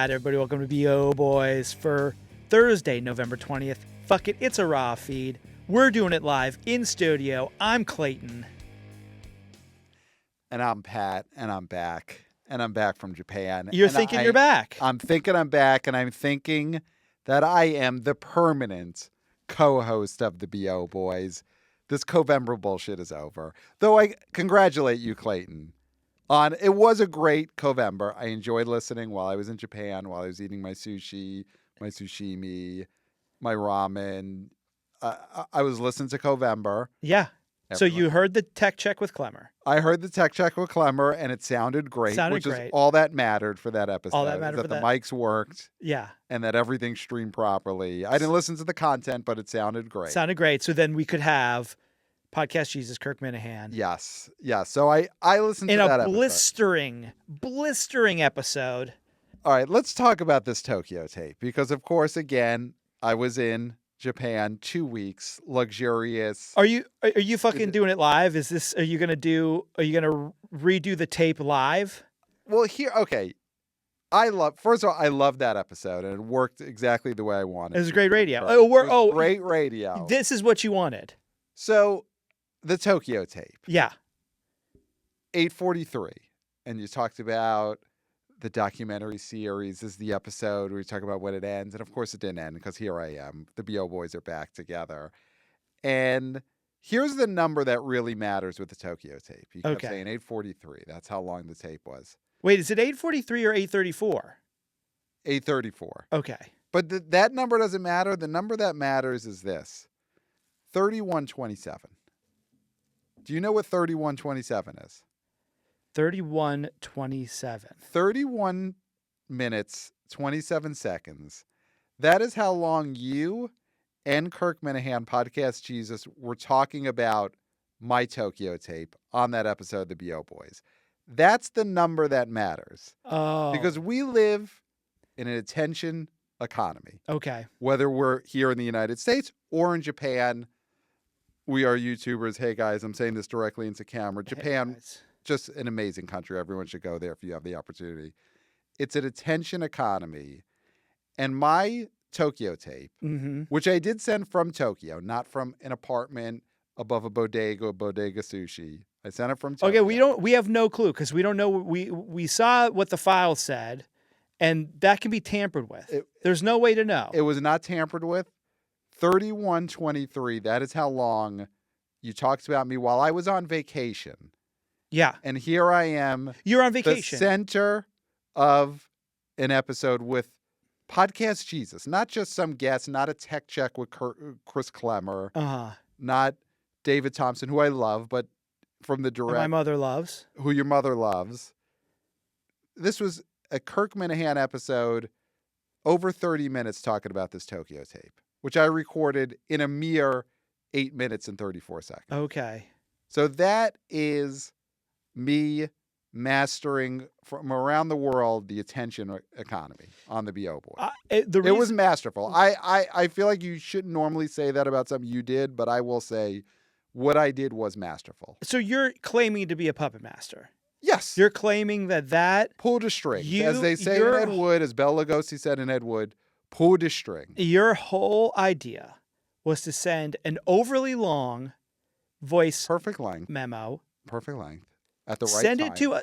Pat. Everybody, welcome to BO Boys for Thursday, November 20th. Fuck it, it's a raw feed. We're doing it live in studio. I'm Clayton. And I'm Pat, and I'm back. And I'm back from Japan. You're thinking you're back. I'm thinking I'm back, and I'm thinking that I am the permanent co-host of the BO Boys. This Co-Vember bullshit is over. Though I congratulate you, Clayton. It was a great Co-Vember. I enjoyed listening while I was in Japan, while I was eating my sushi, my sashimi, my ramen. I was listening to Co-Vember. Yeah. So you heard the tech check with Clemmer. I heard the tech check with Clemmer, and it sounded great, which is all that mattered for that episode. All that mattered that for the that. mics worked. Yeah. And that everything streamed properly. I didn't listen to the content, but it sounded great. Sounded great. So then we could have Podcast Jesus, Kirk Minahan. Yes. Yeah. So I listened to that episode. In a blistering episode. All right, let's talk about this Tokyo tape because, of course, again, I was in Japan 2 weeks, luxurious. Are you fucking doing it live? Are you gonna redo the tape live? Well, okay. First of all, I love that episode, and it worked exactly the way I wanted. It was great radio. Great radio. This is what you wanted. So, the Tokyo tape. Yeah. 8:43, and you talked about the documentary series. This is the episode where we talk about when it ends, and of course it didn't end because here I am. The BO Boys are back together, and here's the number that really matters with the Tokyo tape. You kept saying 8:43. That's how long the tape was. Wait, is it 8:43 or 8:34? 8:34. Okay. But that number doesn't matter. The number that matters is this: 31:27. Do you know what 31:27 is? 31:27. 31 minutes, 27 seconds. That is how long you and Kirk Minahan, Podcast Jesus, were talking about my Tokyo tape on that episode of the BO Boys. That's the number that matters. Oh. Because we live in an attention economy. Okay. Whether we're here in the United States or in Japan, we are YouTubers. Hey, guys, I'm saying this directly into camera. Japan, just an amazing country. Everyone should go there if you have the opportunity. It's an attention economy. And my Tokyo tape, which I did send from Tokyo, not from an apartment above a bodega sushi. I sent it from Tokyo. Okay, we have no clue because we don't know. We saw what the file said, and that can be tampered with. There's no way to know. It was not tampered with. 31:23. That is how long you talked about me while I was on vacation. Yeah. And here I am. You're on vacation. The center of an episode with Podcast Jesus. Not just some guest, not a tech check with Chris Clemmer. Not David Thompson, who I love, but from the direct. My mother loves. Who your mother loves. This was a Kirk Minahan episode, over 30 minutes talking about this Tokyo tape, which I recorded in a mere 8 minutes and 34 seconds. Okay. So that is me mastering from around the world the attention economy on the BO Boy. It was masterful. I feel like you shouldn't normally say that about something you did, but I will say what I did was masterful. So you're claiming to be a puppet master? Yes. You're claiming that pulled a string. As they say in Ed Wood, as Bela Lugosi said in Ed Wood, pulled a string. Your whole idea was to send an overly long voice perfect length memo. Perfect length. At the right Send time. it to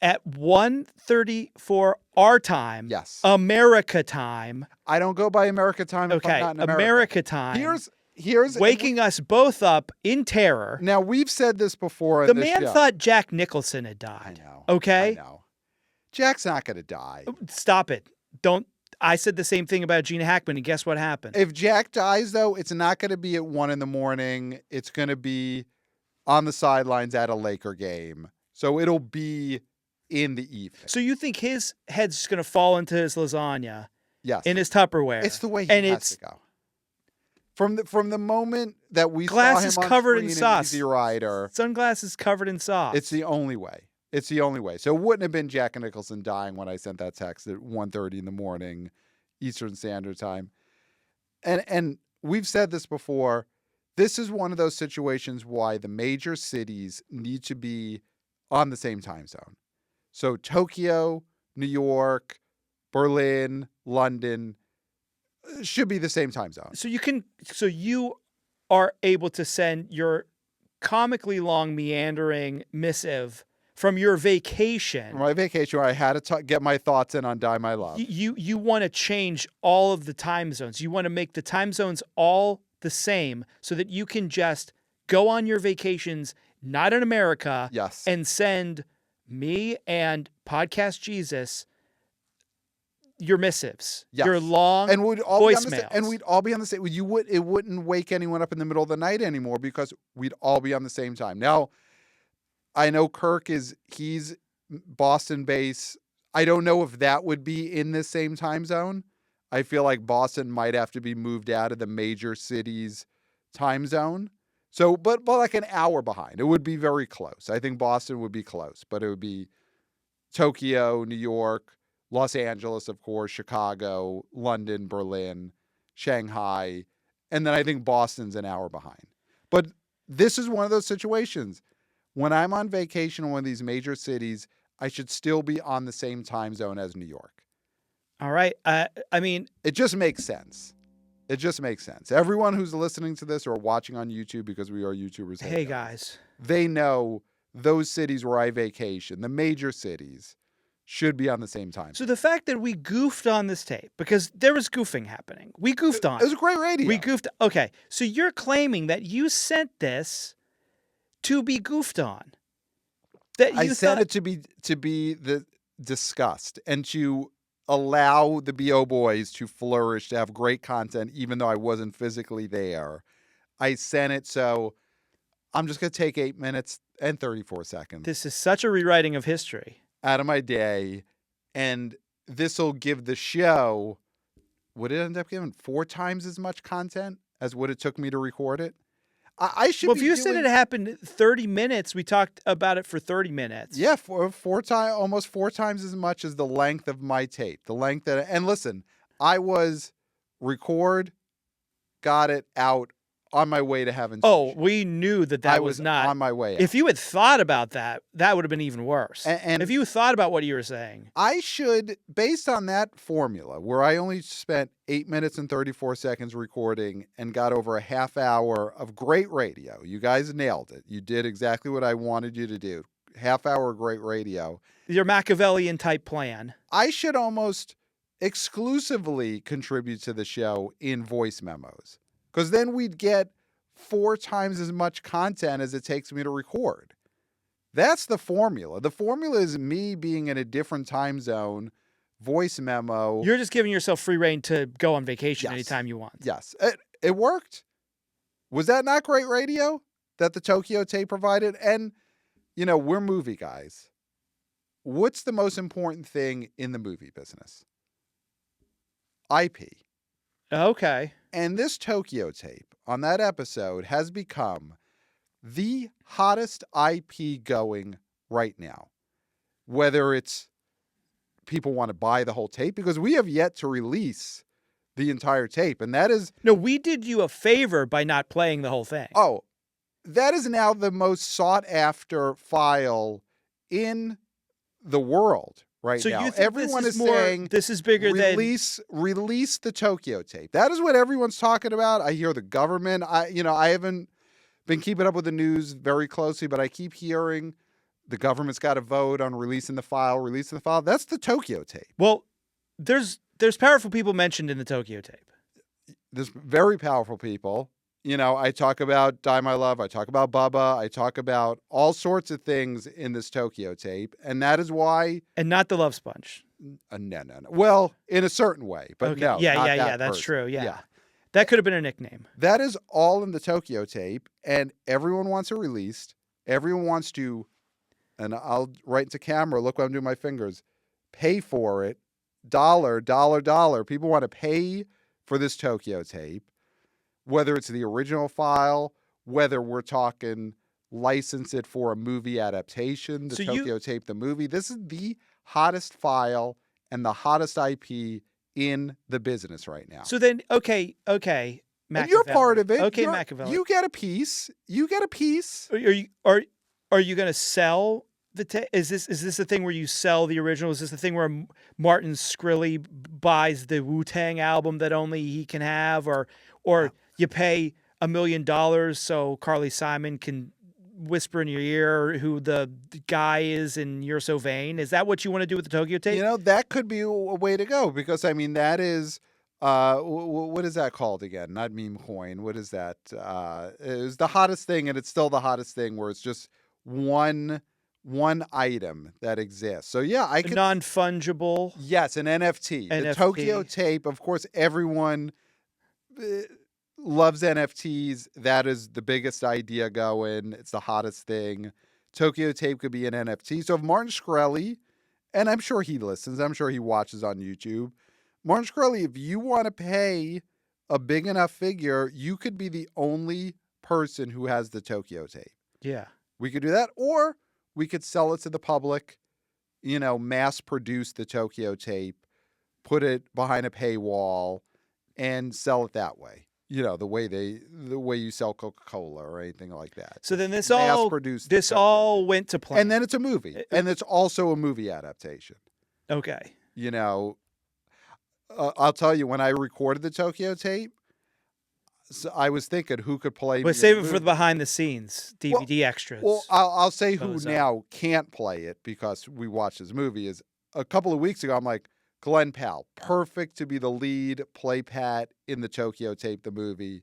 at 1:34 our time. Yes. America time. I don't go by America time. Okay. If I'm not in America. America time. Here's waking us both up in terror. Now we've said this before. The man thought Jack Nicholson had died. I know. Okay. I know. Jack's not going to die. Stop it. Don't. I said the same thing about Gene Hackman, and guess what happened? If Jack dies, though, it's not going to be at 1 a.m. It's going to be on the sidelines at a Laker game. So it'll be in the evening. So you think his head's just going to fall into his lasagna? Yes. In his Tupperware. It's the way he has to go. From the moment that we saw him on covered screen in sauce. Easy Rider, sunglasses covered in sauce. It's the only way. It's the only way. So it wouldn't have been Jack Nicholson dying when I sent that text at 1:30 in the morning, Eastern Standard Time. And we've said this before. This is one of those situations why the major cities need to be on the same time zone. So Tokyo, New York, Berlin, London should be the same time zone. So you are able to send your comically long meandering missive from your vacation. For my vacation, where I had to get my thoughts in on Die My Love. You want to change all of the time zones. You want to make the time zones all the same so that you can just go on your vacations, not in America, Yes. and send me and Podcast Jesus your missives, Yes. your long and we'd all voicemails. and we'd all be on the same. It wouldn't wake anyone up in the middle of the night anymore because we'd all be on the same time. Now, I know Kirk he's Boston based. I don't know if that would be in the same time zone. I feel like Boston might have to be moved out of the major cities time zone. So, but like an hour behind. It would be very close. I think Boston would be close, but it would be Tokyo, New York, Los Angeles, of course, Chicago, London, Berlin, Shanghai, and then I think Boston's an hour behind. But this is one of those situations. When I'm on vacation in one of these major cities, I should still be on the same time zone as New York. All right. I mean, it just makes sense. It just makes sense. Everyone who's listening to this or watching on YouTube, because we are YouTubers. Hey guys. They know those cities where I vacation, the major cities, should be on the same time. So the fact that we goofed on this tape, because there was goofing happening. We goofed on it. It was great radio. We goofed. Okay. So you're claiming that you sent this to be goofed on. I sent it to be discussed and to allow the BO boys to flourish, to have great content, even though I wasn't physically there. I sent it, so I'm just going to take 8 minutes and 34 seconds. This is such a rewriting of history. Out of my day, and this will give the show, would it end up giving 4 times as much content as what it took me to record it? I should. Well, if you said it happened 30 minutes, we talked about it for 30 minutes. Yeah, almost 4 times as much as the length of my tape. The length that, and listen, I was record, got it out on my way to heaven. Oh, we knew that was not on my way out. If you had thought about that, that would have been even worse. And if you thought about what you were saying, I should, based on that formula, where I only spent 8 minutes and 34 seconds recording and got over a half hour of great radio. You guys nailed it. You did exactly what I wanted you to do. Half hour of great radio. Your Machiavellian type plan. I should almost exclusively contribute to the show in voice memos. Because then we'd get 4 times as much content as it takes me to record. That's the formula. The formula is me being in a different time zone, voice memo. You're just giving yourself free reign to go on vacation anytime you want. Yes. It worked. Was that not great radio that the Tokyo tape provided? And, we're movie guys. What's the most important thing in the movie business? IP. Okay. And this Tokyo tape on that episode has become the hottest IP going right now. Whether it's people want to buy the whole tape, because we have yet to release the entire tape. And that is... No, we did you a favor by not playing the whole thing. Oh, that is now the most sought after file in the world. Right so now, you think everyone is saying this is bigger release the Tokyo tape. That is what everyone's talking about. I hear the government. I haven't been keeping up with the news very closely, but I keep hearing the government's got to vote on releasing the file. That's the Tokyo tape. Well, there's powerful people mentioned in the Tokyo tape. There's very powerful people. I talk about Die My Love. I talk about Bubba. I talk about all sorts of things in this Tokyo tape. And that is why... And not the Love Sponge. No. Well, in a certain way, but okay. no. Yeah, that's true. Yeah. That could have been a nickname. That is all in the Tokyo tape, and everyone wants it released. Everyone wants to, and I'll write into camera, look what I'm doing with my fingers, pay for it. Dollar. People want to pay for this Tokyo tape. Whether it's the original file, whether we're talking license it for a movie adaptation, the Tokyo tape, the movie. This is the hottest file and the hottest IP in the business right now. So then, okay. And you're part of it. Okay, Machiavelli. You get a piece. Are you going to sell is this the thing where you sell the original? Is this the thing where Martin Shkreli buys the Wu-Tang album that only he can have, or you pay $1 million so Carly Simon can whisper in your ear who the guy is and You're So Vain? Is that what you want to do with the Tokyo Tape? You know, that could be a way to go, because I mean that is what is that called again? Not meme coin. What is that? It was the hottest thing, and it's still the hottest thing, where it's just one item that exists. So yeah, I could non-fungible. Yes, an NFT. The Tokyo Tape. Of course, everyone loves NFTs. That is the biggest idea going. It's the hottest thing. Tokyo Tape could be an NFT. So if Martin Shkreli, and I'm sure he listens, I'm sure he watches on YouTube. Martin Shkreli, if you want to pay a big enough figure, you could be the only person who has the Tokyo Tape. Yeah. We could do that, or we could sell it to the public, you know, mass produce the Tokyo Tape, put it behind a paywall, and sell it that way. You know, the way you sell Coca-Cola or anything like that. So then this mass-produced all went to plan. And then it's a movie. And it's also a movie adaptation. Okay. You know, I'll tell you, when I recorded the Tokyo Tape, so I was thinking who could play. But save it for the behind the scenes DVD extras. Well, I'll say who now can't play it, because we watched this movie. Is a couple of weeks ago, I'm like, Glenn Powell, perfect to be the lead, play Pat in the Tokyo Tape, the movie.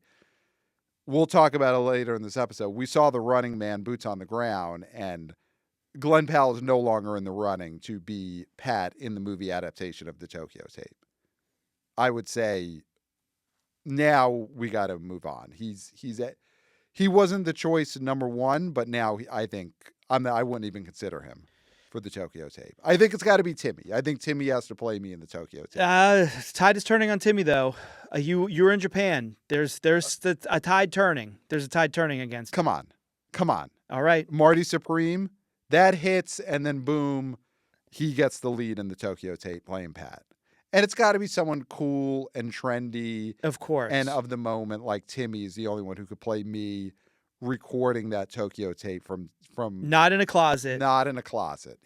We'll talk about it later in this episode. We saw The Running Man, Boots on the Ground, and Glenn Powell is no longer in the running to be Pat in the movie adaptation of the Tokyo Tape. I would say now we got to move on. He wasn't the choice number one, but now I think I wouldn't even consider him for the Tokyo Tape. I think it's got to be Timmy. I think Timmy has to play me in the Tokyo Tape. Tide is turning on Timmy, though. You're in Japan. There's a tide turning. There's a tide turning against. Come on. All right, Marty Supreme. That hits, and then boom, he gets the lead in the Tokyo Tape playing Pat. And it's got to be someone cool and trendy. Of course. And of the moment, like Timmy is the only one who could play me recording that Tokyo Tape from not in a closet. Not in a closet.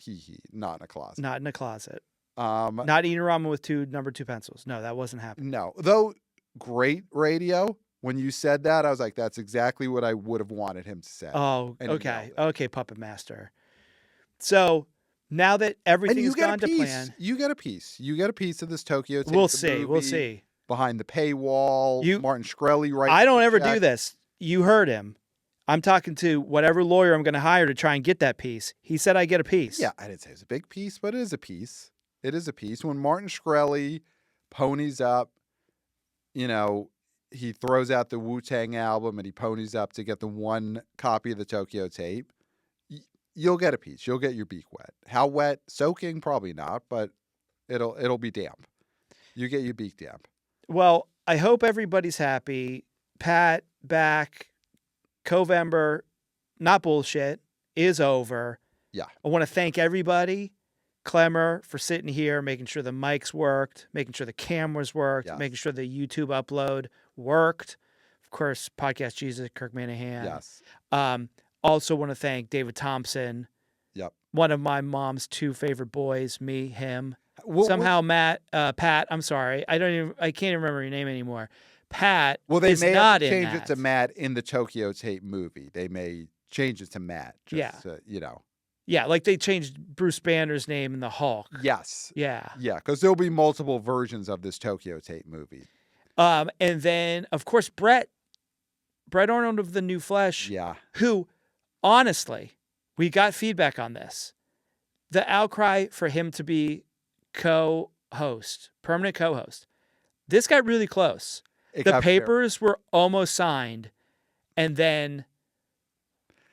Not in a closet. Not in a closet. Not eating ramen with number 2 pencils. No, that wasn't happening. No. Though great radio. When you said that, I was like, that's exactly what I would have wanted him to say. Oh, okay. Okay, Puppet Master. So now that everything's gone to plan. You get a piece. You get a piece of this Tokyo Tape. We'll see. Behind the paywall. Martin Shkreli, right? I don't ever do this. You heard him. I'm talking to whatever lawyer I'm going to hire to try and get that piece. He said I get a piece. Yeah, I didn't say it was a big piece, but it is a piece. It is a piece. When Martin Shkreli ponies up, you know, he throws out the Wu-Tang album and he ponies up to get the one copy of the Tokyo Tape, you'll get a piece. You'll get your beak wet. How wet? Soaking? Probably not, but it'll be damp. You get your beak damp. Well, I hope everybody's happy. Pat back. Co-Vember, not bullshit, is over. Yeah. I want to thank everybody. Clemmer for sitting here, making sure the mics worked, making sure the cameras worked, making sure the YouTube upload worked. Of course, Podcast Jesus, Kirk Manahan. Yes. Also want to thank David Thompson. Yep. One of my mom's 2 favorite boys, me, him. Somehow Pat, I'm sorry. I can't even remember your name anymore. Pat is not in that. They may change it to Matt in the Tokyo Tape movie. They may change it to Matt. You know. Yeah, like they changed Bruce Banner's name in the Hulk. Yes. Yeah. Yeah, because there'll be multiple versions of this Tokyo Tape movie. And then, of course, Brett Arnold of The New Flesh. Yeah. Who, honestly, we got feedback on this. The outcry for him to be co-host, permanent co-host. This got really close. The papers were almost signed, and then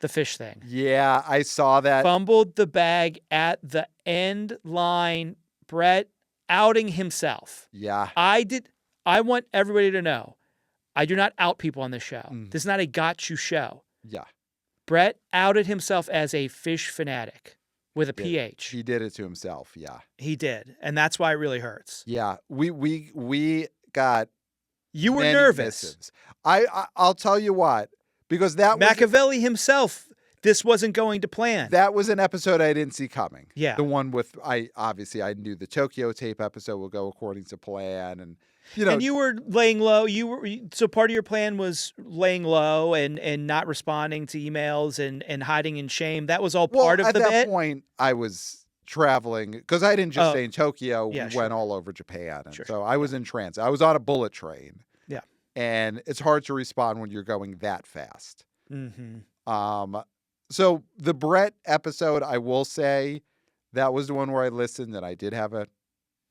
the fish thing. Yeah, I saw that. Fumbled the bag at the end line. Brett outing himself. Yeah. I want everybody to know, I do not out people on this show. This is not a got you show. Yeah. Brett outed himself as a fish fanatic with a PH. He did it to himself. Yeah. He did, and that's why it really hurts. Yeah. We got. You were nervous. I'll tell you what, because that Machiavelli himself this wasn't going to plan. That was an episode I didn't see coming. Yeah. The one with, I knew the Tokyo tape episode will go according to plan. And, you know. And you were laying low. So part of your plan was laying low and not responding to emails and hiding in shame. That was all part of the bit? At that point, I was traveling because I didn't just stay in Tokyo. Yeah, we went all over Japan. And Sure. so I was in transit. I was on a bullet train. Yeah. And it's hard to respond when you're going that fast. Mm-hmm. So the Brett episode, I will say, that was the one where I listened and I did have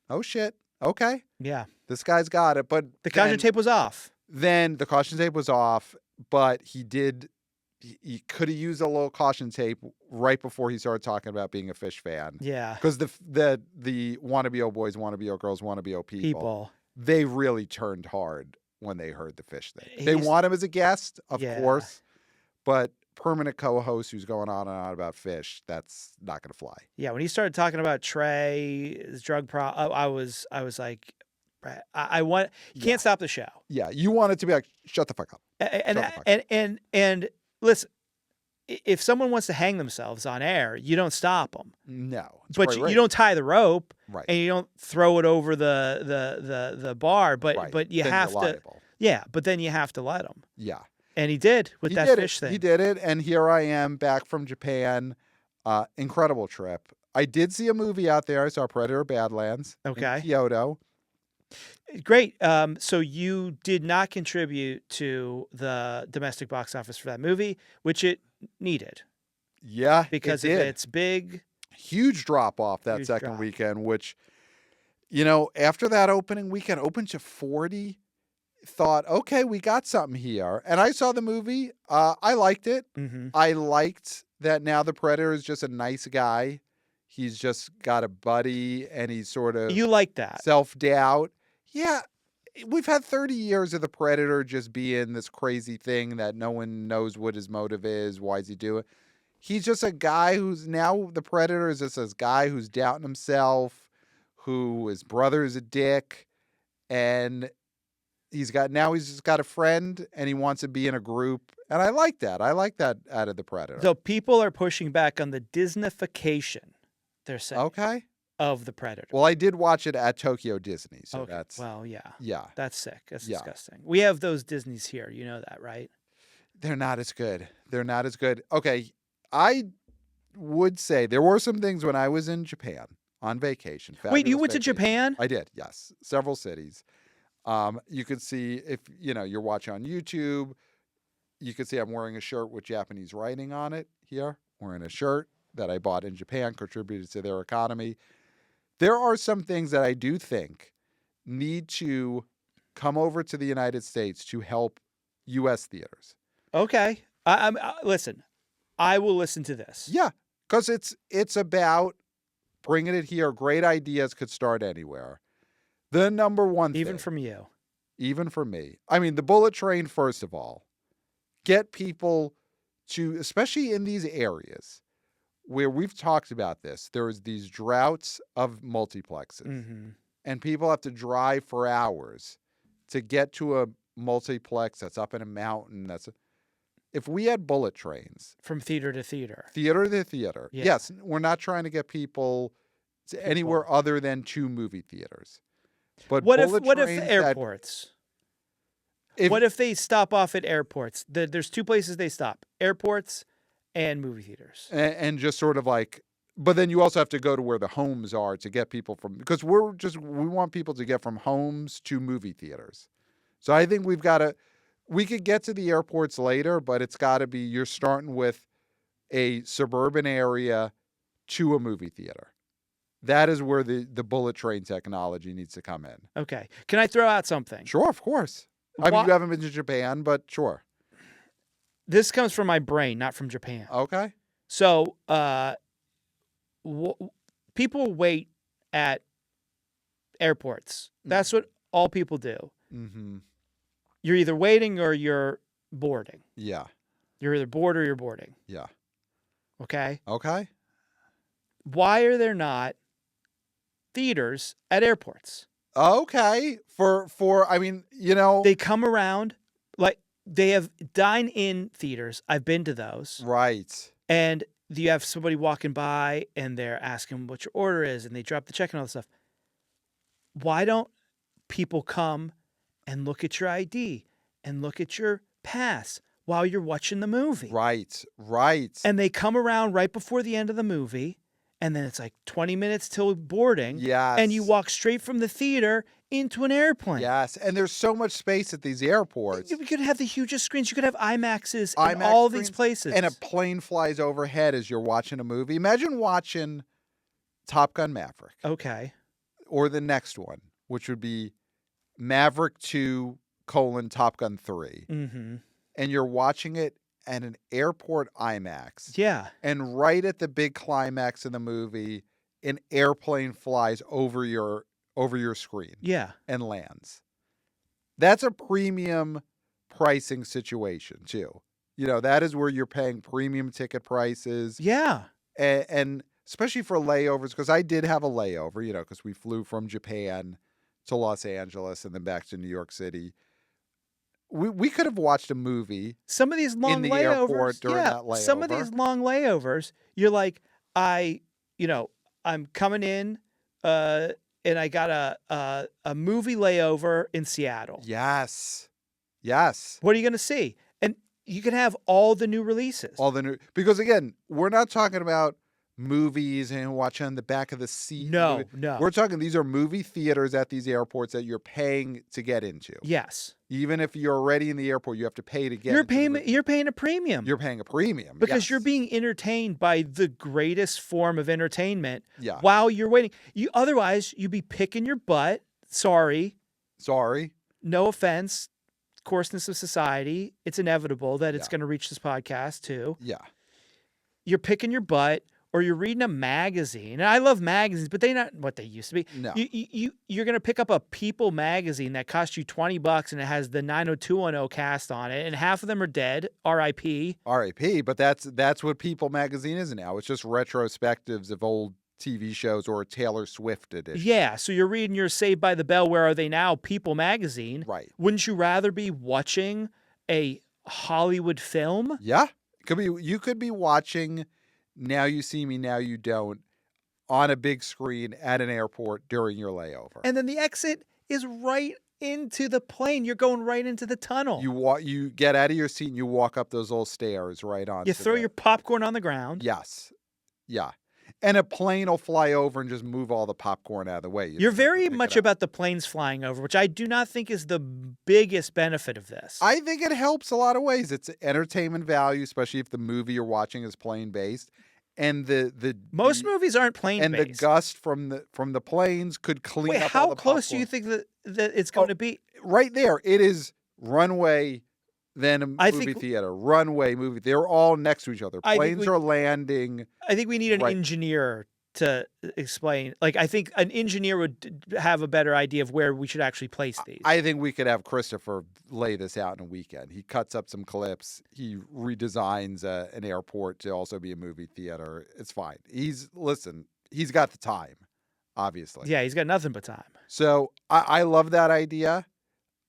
oh shit, okay. Yeah. This guy's got it. But the caution tape was off. Then the caution tape was off, but he could have used a little caution tape right before he started talking about being a fish fan. Yeah. Because the wannabe old boys, wannabe old girls, wannabe old people, they really turned hard when they heard the fish thing. They want him as a guest, of course, but permanent co-host who's going on and on about fish, that's not going to fly. Yeah, when he started talking about Trey, his drug I was like, you can't stop the show. Yeah, you want it to be like, shut the fuck up. And listen, if someone wants to hang themselves on air, you don't stop them. No, but you don't tie the rope, right? And you don't throw it over the bar. But you have to. Liable. Yeah, but then you have to let them. Yeah. And he did with that fish thing. He did it, and here I am back from Japan. Incredible trip. I did see a movie out there. I saw Predator Badlands in Kyoto. Great. So you did not contribute to the domestic box office for that movie, which it needed. Yeah, because of its big, huge drop off that second weekend. Which, after that opening weekend, opened to 40. Thought, okay, we got something here. And I saw the movie. I liked it. Mm-hmm. I liked that now the Predator is just a nice guy. He's just got a buddy and he's sort of... You like that. Self-doubt. Yeah. We've had 30 years of the Predator just being this crazy thing that no one knows what his motive is. Why is he doing it? He's just a guy who's now... The Predator is just this guy who's doubting himself, who his brother is a dick, and... He's just got a friend and he wants to be in a group. And I like that. I like that out of the Predator. So people are pushing back on the Disneyfication, they're saying, of the Predator. Well, I did watch it at Tokyo Disney. So that's... Well, yeah. Yeah. That's sick. That's disgusting. We have those Disneys here. You know that, right? They're not as good. Okay. I would say there were some things when I was in Japan on vacation. Wait, you went to Japan? I did, yes. Several cities. You could see if, you're watching on YouTube, you could see I'm wearing a shirt with Japanese writing on it here. Wearing a shirt that I bought in Japan, contributed to their economy. There are some things that I do think need to come over to the United States to help U.S. theaters. Okay. Listen, I will listen to this. Yeah, because it's about bringing it here. Great ideas could start anywhere. The number one thing. Even from you. Even from me. I mean, the bullet train, first of all. Get people to, especially in these areas where we've talked about this, there's these droughts of multiplexes. Mm-hmm. And people have to drive for hours to get to a multiplex that's up in a mountain. If we had bullet trains. From theater to theater. Theater to theater. Yeah. Yes, we're not trying to get people to anywhere other than 2 movie theaters. But what if airports? What if they stop off at airports? There's 2 places they stop: airports and movie theaters. And just sort of like, but then you also have to go to where the homes are to get people from, because we want people to get from homes to movie theaters. So I think we could get to the airports later, but it's got to be, you're starting with a suburban area to a movie theater. That is where the bullet train technology needs to come in. Okay. Can I throw out something? Sure, of course. I mean, you haven't been to Japan, but sure. This comes from my brain, not from Japan. Okay. So, people wait at airports. That's what all people do. Mm-hmm. You're either waiting or you're boarding. Yeah. You're either bored or you're boarding. Yeah. Okay? Okay. Why are there not theaters at airports? Okay. I mean, they come around, like they have dine-in theaters. I've been to those. Right. and you have somebody walking by and they're asking what your order is, and they drop the check and all this stuff. Why don't people come and look at your ID and look at your pass while you're watching the movie? Right. And they come around right before the end of the movie, and then it's like 20 minutes till boarding. Yes. And you walk straight from the theater into an airplane. Yes. And there's so much space at these airports. You could have the hugest screens. You could have IMAXs in IMAX all screens, these places. And a plane flies overhead as you're watching a movie. Imagine watching Top Gun Maverick. Okay. Or the next one, which would be Maverick 2, Top Gun 3. Mm-hmm. And you're watching it at an airport IMAX. Yeah. And right at the big climax of the movie, an airplane flies over your screen. Yeah. And lands. That's a premium pricing situation too. You know, that is where you're paying premium ticket prices. Yeah. And especially for layovers, because I did have a layover, you know, because we flew from Japan to Los Angeles and then back to New York City. We could have watched a movie. Some of these long in the layovers, airport during that layover. Some of these long layovers, you're like, I'm coming in, and I got a movie layover in Seattle. Yes. What are you going to see? And you can have all the new releases. Because again, we're not talking about movies and watching on the back of the seat. No. We're talking, these are movie theaters at these airports that you're paying to get into. Yes. Even if you're already in the airport, you have to pay to get You're paying a premium. You're paying a premium. Because you're being entertained by the greatest form of entertainment while you're waiting. Otherwise, you'd be picking your butt. Sorry. No offense. Coarseness of society. It's inevitable that it's going to reach this podcast too. Yeah. You're picking your butt, or you're reading a magazine. And I love magazines, but they're not what they used to be. No. You're going to pick up a People magazine that costs you $20 and it has the 90210 cast on it, and half of them are dead. R.I.P. R.I.P. But that's what People magazine is now. It's just retrospectives of old TV shows or a Taylor Swift edition. Yeah, so you're reading your Saved by the Bell, Where Are They Now? People magazine. Right. Wouldn't you rather be watching a Hollywood film? Yeah. You could be watching Now You See Me, Now You Don't on a big screen at an airport during your layover. And then the exit is right into the plane. You're going right into the tunnel. You get out of your seat and you walk up those little stairs right on. You throw your popcorn on the ground. Yes. Yeah. And a plane will fly over and just move all the popcorn out of the way. You're very much about the planes flying over, which I do not think is the biggest benefit of this. I think it helps a lot of ways. It's entertainment value, especially if the movie you're watching is plane based. And most movies aren't plane based. And the gust from the planes could clean up all the popcorn. How close do you think that it's going to be? Right there. It is runway, then a movie theater. Runway, movie. They're all next to each other. Planes are landing. I think we need an engineer to explain. Like, I think an engineer would have a better idea of where we should actually place these. I think we could have Christopher lay this out in a weekend. He cuts up some clips. He redesigns an airport to also be a movie theater. It's fine. He's got the time, obviously. Yeah, he's got nothing but time. So I love that idea.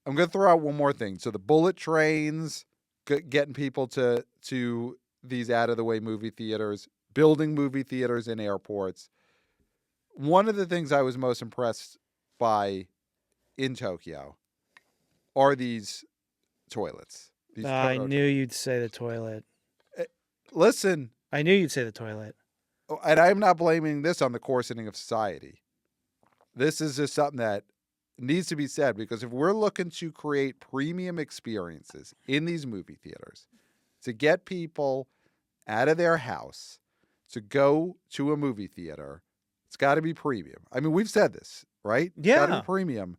I'm going to throw out one more thing. So the bullet trains, getting people to these out-of-the-way movie theaters, building movie theaters in airports. One of the things I was most impressed by in Tokyo are these toilets. I knew you'd say the toilet. Listen. I knew you'd say the toilet. And I'm not blaming this on the coarsening of society. This is just something that needs to be said, because if we're looking to create premium experiences in these movie theaters, to get people out of their house to go to a movie theater, it's got to be premium. I mean, we've said this, right? Yeah. It's got to be premium.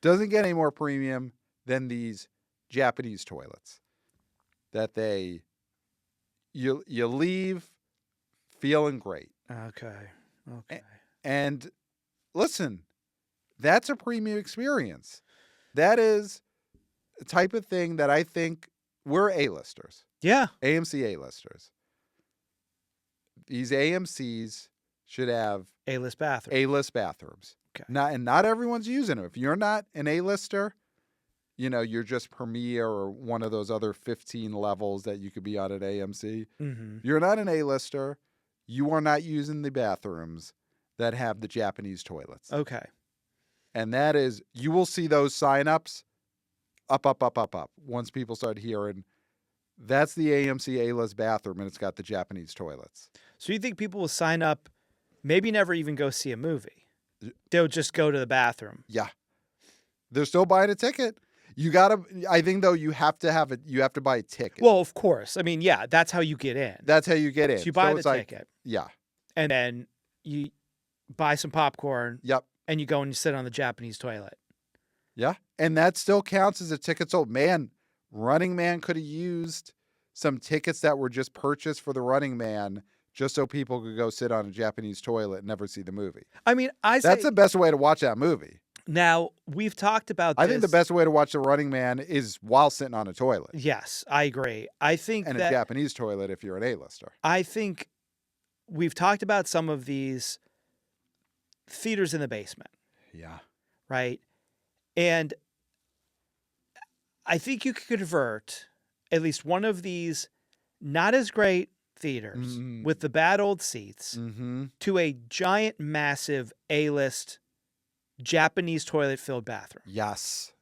Doesn't get any more premium than these Japanese toilets that you leave feeling great. Okay. And listen, that's a premium experience. That is a type of thing that I think we're A-listers. Yeah. AMC A-listers. These AMCs should have A-list bathrooms. A-list bathrooms. Okay. Not everyone's using them. If you're not an A-lister, you're just Premiere or one of those other 15 levels that you could be on at AMC. Mm-hmm. You're not an A-lister. You are not using the bathrooms that have the Japanese toilets. Okay. And that is, you will see those signups up. Once people start hearing, that's the AMC A-list bathroom, and it's got the Japanese toilets. So you think people will sign up, maybe never even go see a movie? They'll just go to the bathroom. Yeah. They're still buying a ticket. I think though, you have to buy a ticket. Well, of course. I mean, yeah, that's how you get in. That's how you get in. So you buy the it's like, ticket. Yeah. And then you buy some popcorn. Yep. And you go and you sit on the Japanese toilet. Yeah. And that still counts as a ticket sold. Man, Running Man could have used some tickets that were just purchased for the Running Man just so people could go sit on a Japanese toilet and never see the movie. I mean, that's the best way to watch that movie. Now, we've talked about this. I think the best way to watch The Running Man is while sitting on a toilet. Yes, I agree. I think a Japanese toilet if you're an A-lister. I think we've talked about some of these theaters in the basement. Yeah. Right? And I think you could convert at least one of these not as great theaters with the bad old seats to a giant, massive A-list Japanese toilet-filled bathroom. Yes.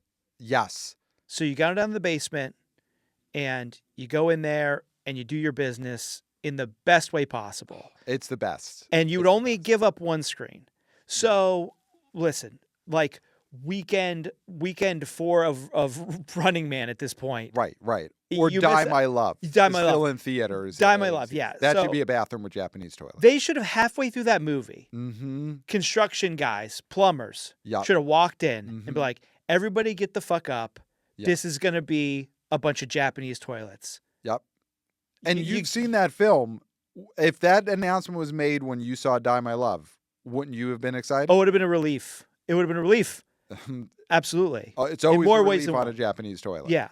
So you go down to the basement and you go in there and you do your business in the best way possible. It's the best. And you would only give up one screen. So listen, like weekend 4 of Running Man at this point. Right. Or Die My Love. Die My Love. Still in theaters. Die My Love, yeah. That should be a bathroom with Japanese toilets. They should have halfway through that movie, construction guys, plumbers, should have walked in and be like, everybody get the fuck up. Yep. This is going to be a bunch of Japanese toilets. Yep. And you've seen that film. If that announcement was made when you saw Die My Love, wouldn't you have been excited? Oh, it would have been a relief. It would have been a relief. Absolutely. It's always a relief on a Japanese toilet. Yeah.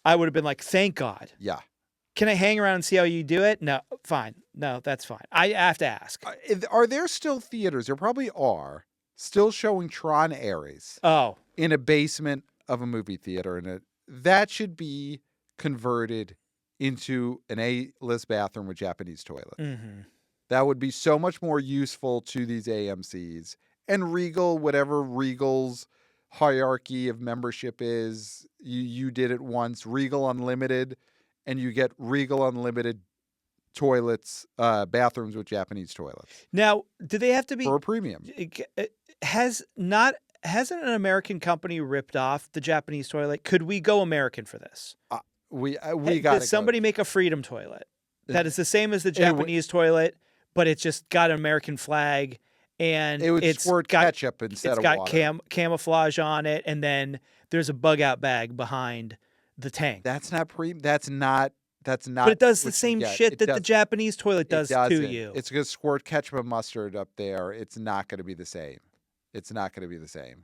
I would have been like, thank God. Yeah. Can I hang around and see how you do it? No, fine. No, that's fine. I have to ask. Are there still theaters? There probably are. Still showing Tron Ares. Oh. In a basement of a movie theater. And that should be converted into an A-list bathroom with Japanese toilets. That would be so much more useful to these AMCs. And Regal, whatever Regal's hierarchy of membership is, you did it once, Regal Unlimited, and you get Regal Unlimited toilets, bathrooms with Japanese toilets. Now, do they have to be for a premium? Hasn't an American company ripped off the Japanese toilet? Could we go American for this? We got. Did somebody make a freedom toilet that is the same as the Japanese toilet, but it's just got an American flag? And it's squirt ketchup instead of water. It's got camouflage on it, and then there's a bug out bag behind the tank. That's not. But it does the same shit that the Japanese toilet does to you. It's going to squirt ketchup and mustard up there. It's not going to be the same.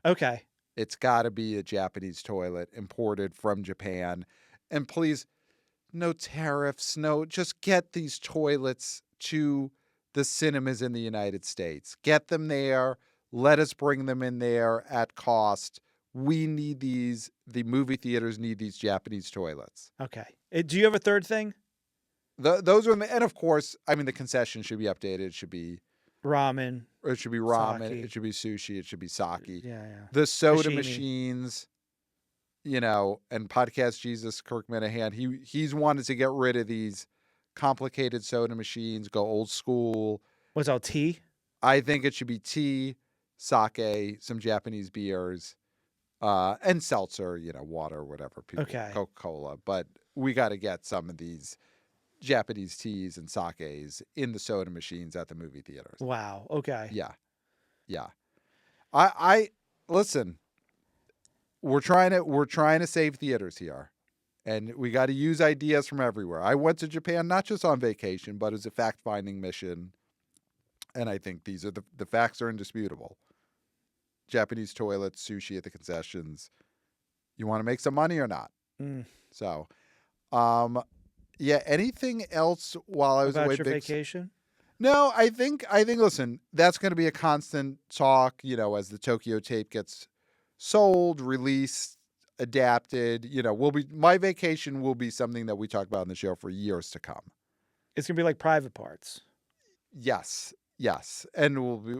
Okay. It's got to be a Japanese toilet imported from Japan. And please, no tariffs. Just get these toilets to the cinemas in the United States. Get them there. Let us bring them in there at cost. We need these. The movie theaters need these Japanese toilets. Okay. Do you have a third thing? Those are, and of course, I mean, the concession should be updated. It should be ramen. It should be ramen. Sake. It should be sushi. It should be sake. Yeah. The soda machines, and Podcast Jesus, Kirk Minahan, he's wanted to get rid of these complicated soda machines, go old school. What's all tea? I think it should be tea, sake, some Japanese beers, and seltzer, water, whatever. Coca-Cola. But we got to get some of these Japanese teas and sakes in the soda machines at the movie theaters. Wow. Okay. Yeah. I listen. We're trying to save theaters here. And we got to use ideas from everywhere. I went to Japan not just on vacation, but as a fact-finding mission. And I think these are the facts are indisputable. Japanese toilets, sushi at the concessions. You want to make some money or not? So, anything else while I was away? About your vacation? No, I think. Listen, that's going to be a constant talk. As the Tokyo tape gets sold, released. adapted. My vacation will be something that we talk about on the show for years to come. It's going to be like Private Parts. Yes. And we'll be,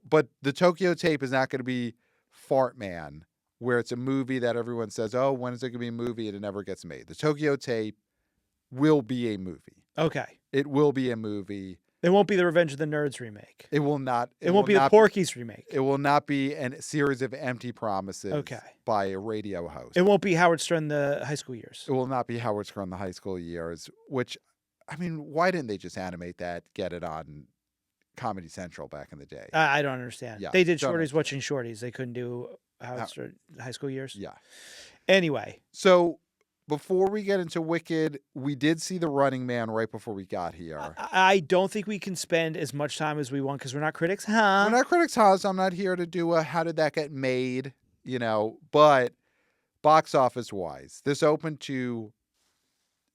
but the Tokyo Tape is not going to be Fart Man, where it's a movie that everyone says, oh, when is it going to be a movie? And it never gets made. The Tokyo Tape will be a movie. Okay. It will be a movie. It won't be the Revenge of the Nerds remake. It will not. It won't be the Porky's remake. It will not be a series of empty promises by a radio host. It won't be Howard Stern the high school years. It will not be Howard Stern the high school years, which, I mean, why didn't they just animate that, get it on Comedy Central back in the day? I don't understand. Yeah, they did Shorties Watching Shorties. They couldn't do Howard Stern high school years. Yeah. Anyway. So before we get into Wicked, we did see The Running Man right before we got here. I don't think we can spend as much time as we want because we're not critics, huh? We're not critics, huh? So I'm not here to do a how did that get made, but box office wise, this opened to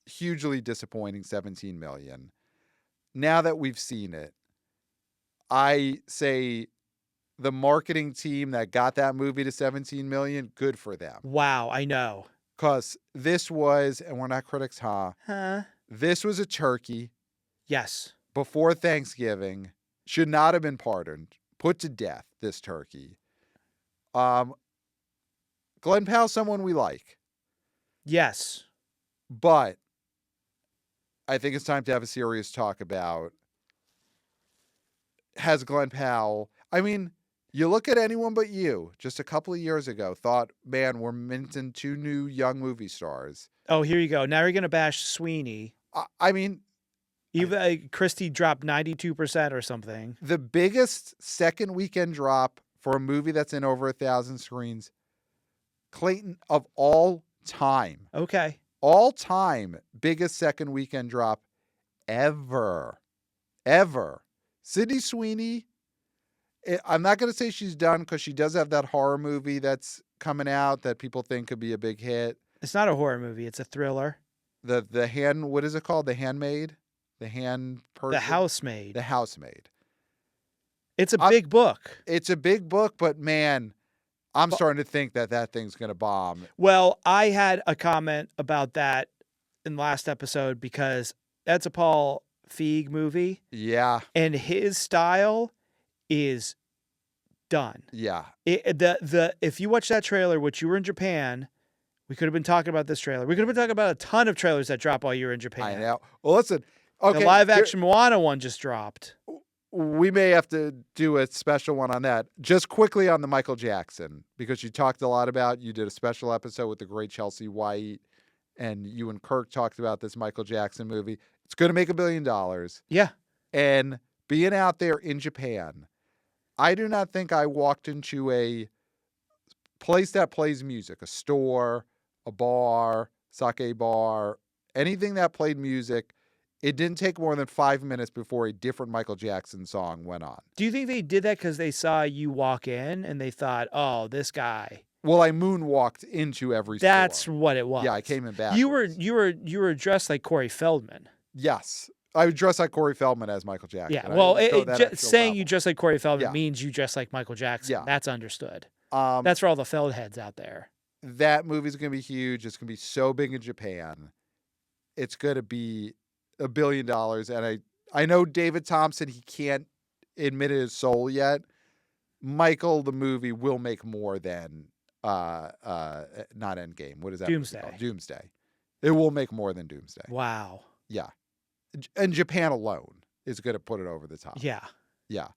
hugely disappointing 17 million. Now that we've seen it, I say the marketing team that got that movie to 17 million, good for them. Wow, I know. Because this was, and we're not critics, huh? This was a turkey. Yes. Before Thanksgiving. Should not have been pardoned. Put to death, this turkey. Glenn Powell, someone we like. Yes. But I think it's time to have a serious talk about, has Glenn Powell, I mean, you look at Anyone But You, just a couple of years ago, thought, man, we're minting 2 new young movie stars. Oh, here you go. Now you're going to bash Sweeney. I mean, even Christie dropped 92% or something. The biggest second weekend drop for a movie that's in over 1,000 screens, Clayton, of all time. Okay. All time, biggest second weekend drop ever. Sydney Sweeney, I'm not going to say she's done because she does have that horror movie that's coming out that people think could be a big hit. It's not a horror movie. It's a thriller. The hand, what is it called? The Handmaid? The hand person? The Housemaid. The Housemaid. It's a big book. It's a big book, but man, I'm starting to think that thing's going to bomb. Well, I had a comment about that in the last episode because that's a Paul Feig movie. Yeah. And his style is done. Yeah. If you watch that trailer, which you were in Japan, we could have been talking about this trailer. We could have been talking about a ton of trailers that drop while you were in Japan. I know. Well, listen. Okay. The live action Moana one just dropped. We may have to do a special one on that. Just quickly on the Michael Jackson, because you talked a lot about, you did a special episode with the great Chelsea White, and you and Kirk talked about this Michael Jackson movie. It's going to make $1 billion. Yeah. And being out there in Japan, I do not think I walked into a place that plays music, a store, a bar, sake bar, anything that played music. It didn't take more than 5 minutes before a different Michael Jackson song went on. Do you think they did that because they saw you walk in and they thought, oh, this guy? Well, I moonwalked into every store. That's what it was. Yeah, I came in back. You were dressed like Corey Feldman. Yes. I would dress like Corey Feldman as Michael Jackson. Yeah, well, saying you dress like Corey Feldman means you dress like Michael Jackson. Yeah. That's understood. That's for all the Feld heads out there. That movie's going to be huge. It's going to be so big in Japan. It's going to be $1 billion. And I know David Thompson, he can't admit his soul yet. Michael, the movie, will make more than not Endgame. What is that? Doomsday. Doomsday. It will make more than Doomsday. Wow. Yeah. And Japan alone is going to put it over the top. Yeah. Yeah.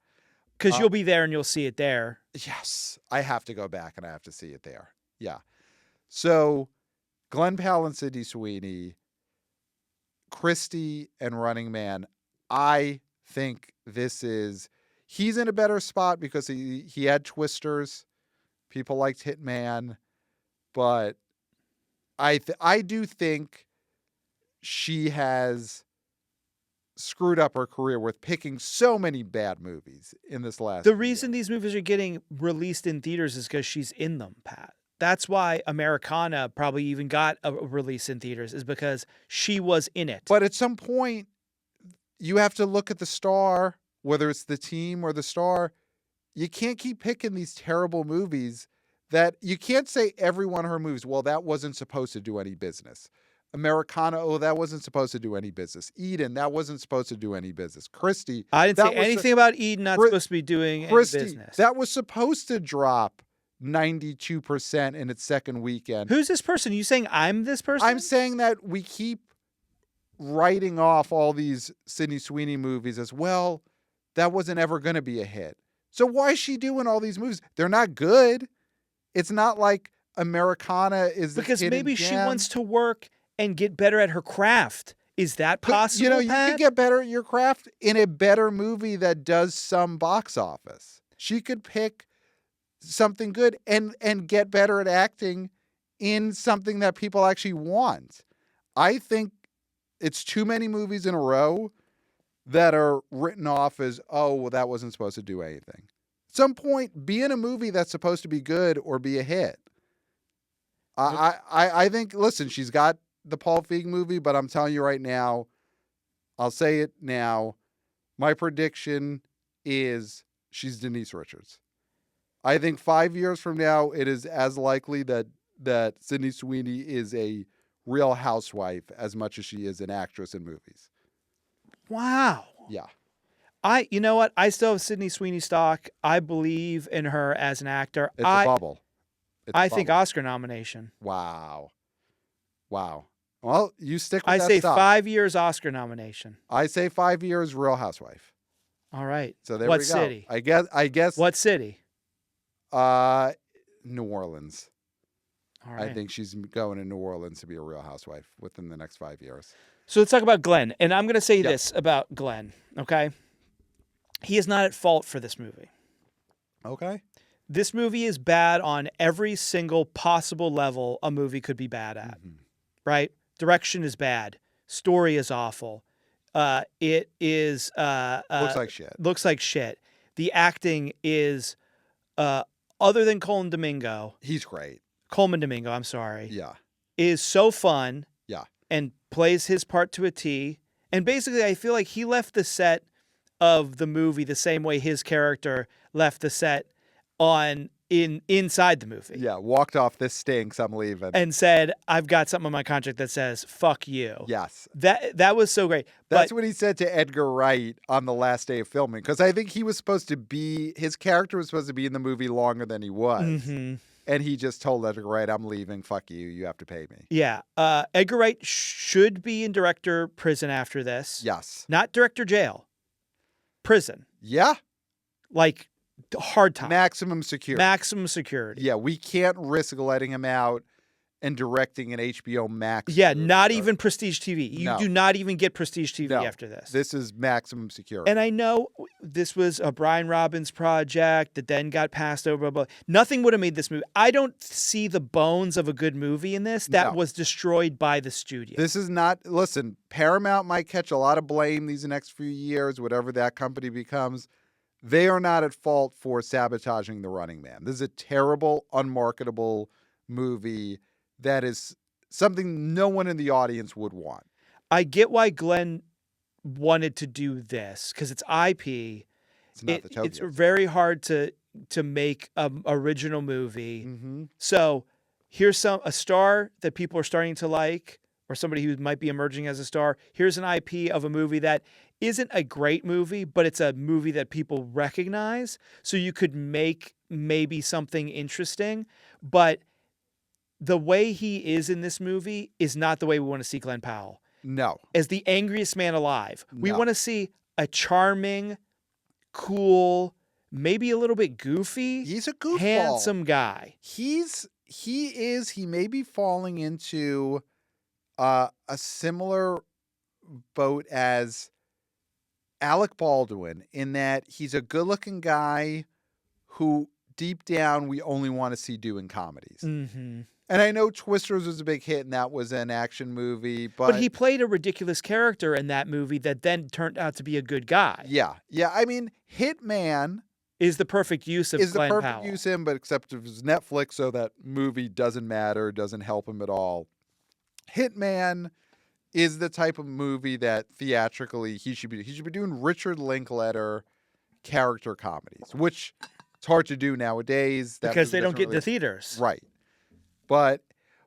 Because you'll be there and you'll see it there. Yes. I have to go back and I have to see it there. Yeah. So Glenn Powell and Sydney Sweeney, Christie and Running Man, I think he's in a better spot because he had Twisters. People liked Hitman. But I do think she has screwed up her career with picking so many bad movies in this last The reason these movies are getting released in theaters is because she's in them, Pat. That's why Americana probably even got a release in theaters, is because she was in it. But at some point, you have to look at the star, whether it's the team or the star. You can't keep picking these terrible movies that you can't say every one of her movies, well, that wasn't supposed to do any business. Americana, oh, that wasn't supposed to do any business. Eden, that wasn't supposed to do any business. Christie, I didn't say anything about Eden not supposed to be doing any business. That was supposed to drop 92% in its second weekend. Who's this person? Are you saying I'm this person? I'm saying that we keep writing off all these Sydney Sweeney movies as, well, that wasn't ever going to be a hit. So why is she doing all these movies? They're not good. It's not like Americana is because maybe gem. She wants to work and get better at her craft. Is that possible? You could get better at your craft in a better movie that does some box office. She could pick something good and get better at acting in something that people actually want. I think it's too many movies in a row that are written off as, oh, well, that wasn't supposed to do anything. At some point, be in a movie that's supposed to be good or be a hit. I think, listen, she's got the Paul Feig movie, but I'm telling you right now, I'll say it now, my prediction is she's Denise Richards. I think 5 years from now, it is as likely that Sydney Sweeney is a real housewife as much as she is an actress in movies. Wow. Yeah. You know what? I still have Sydney Sweeney stock. I believe in her as an actor. It's a bubble. I think Oscar nomination. Wow. Well, you stick with that I say stock. 5 years Oscar nomination. I say 5 years Real Housewife. All right. So there what we go. City? I guess. What city? New Orleans. All right. I think she's going to New Orleans to be a Real Housewife within the next 5 years. So let's talk about Glenn. And I'm going to say this about Glenn, okay? He is not at fault for this movie. Okay. This movie is bad on every single possible level a movie could be bad at, right? Direction is bad. Story is awful. It is... looks like shit. Looks like shit. The acting is, other than Coleman Domingo... He's great. Coleman Domingo, I'm sorry. Yeah. Is so fun. Yeah. And plays his part to a T. And basically, I feel like he left the set of the movie the same way his character left the set inside the movie. Yeah, walked off, this stinks, I'm leaving. And said, I've got something on my contract that says, fuck you. Yes. That was so great. That's what he said to Edgar Wright on the last day of filming. Because I think his character was supposed to be in the movie longer than he was. Mm-hmm. And he just told Edgar Wright, I'm leaving, fuck you, you have to pay me. Yeah. Edgar Wright should be in director prison after this. Yes. Not director jail. Prison. Yeah. Like, hard time. Maximum security. Maximum security. Yeah, we can't risk letting him out and directing an HBO Max. Yeah, not even Prestige TV. You do not even get Prestige TV after this. This is maximum security. And I know this was a Brian Robbins project that then got passed over. Blah, blah. Nothing would have made this movie. I don't see the bones of a good movie in this. That was destroyed by the studio. This is not... Listen, Paramount might catch a lot of blame these next few years, whatever that company becomes. They are not at fault for sabotaging The Running Man. This is a terrible, unmarketable movie that is something no one in the audience would want. I get why Glenn wanted to do this, because it's IP. It's very hard to make an original movie. Mm-hmm. So here's a star that people are starting to like, or somebody who might be emerging as a star. Here's an IP of a movie that isn't a great movie, but it's a movie that people recognize. So you could make maybe something interesting. But the way he is in this movie is not the way we want to see Glenn Powell. No. As the angriest man alive. No. We want to see a charming, cool, maybe a little bit goofy. He's a goofball. Handsome guy. He may be falling into a similar boat as Alec Baldwin, in that he's a good-looking guy who, deep down, we only want to see doing comedies. Mm-hmm. And I know Twisters was a big hit, and that was an action movie. But he played a ridiculous character in that movie that then turned out to be a good guy. Yeah. Yeah, I mean, Hitman... is the perfect use of Glenn Powell. Is the perfect use of him, but except it was Netflix, so that movie doesn't matter, doesn't help him at all. Hitman is the type of movie that theatrically he should be doing Richard Linklater character comedies, which It's hard to do nowadays. That because movie they don't doesn't get really- into theaters. Right. But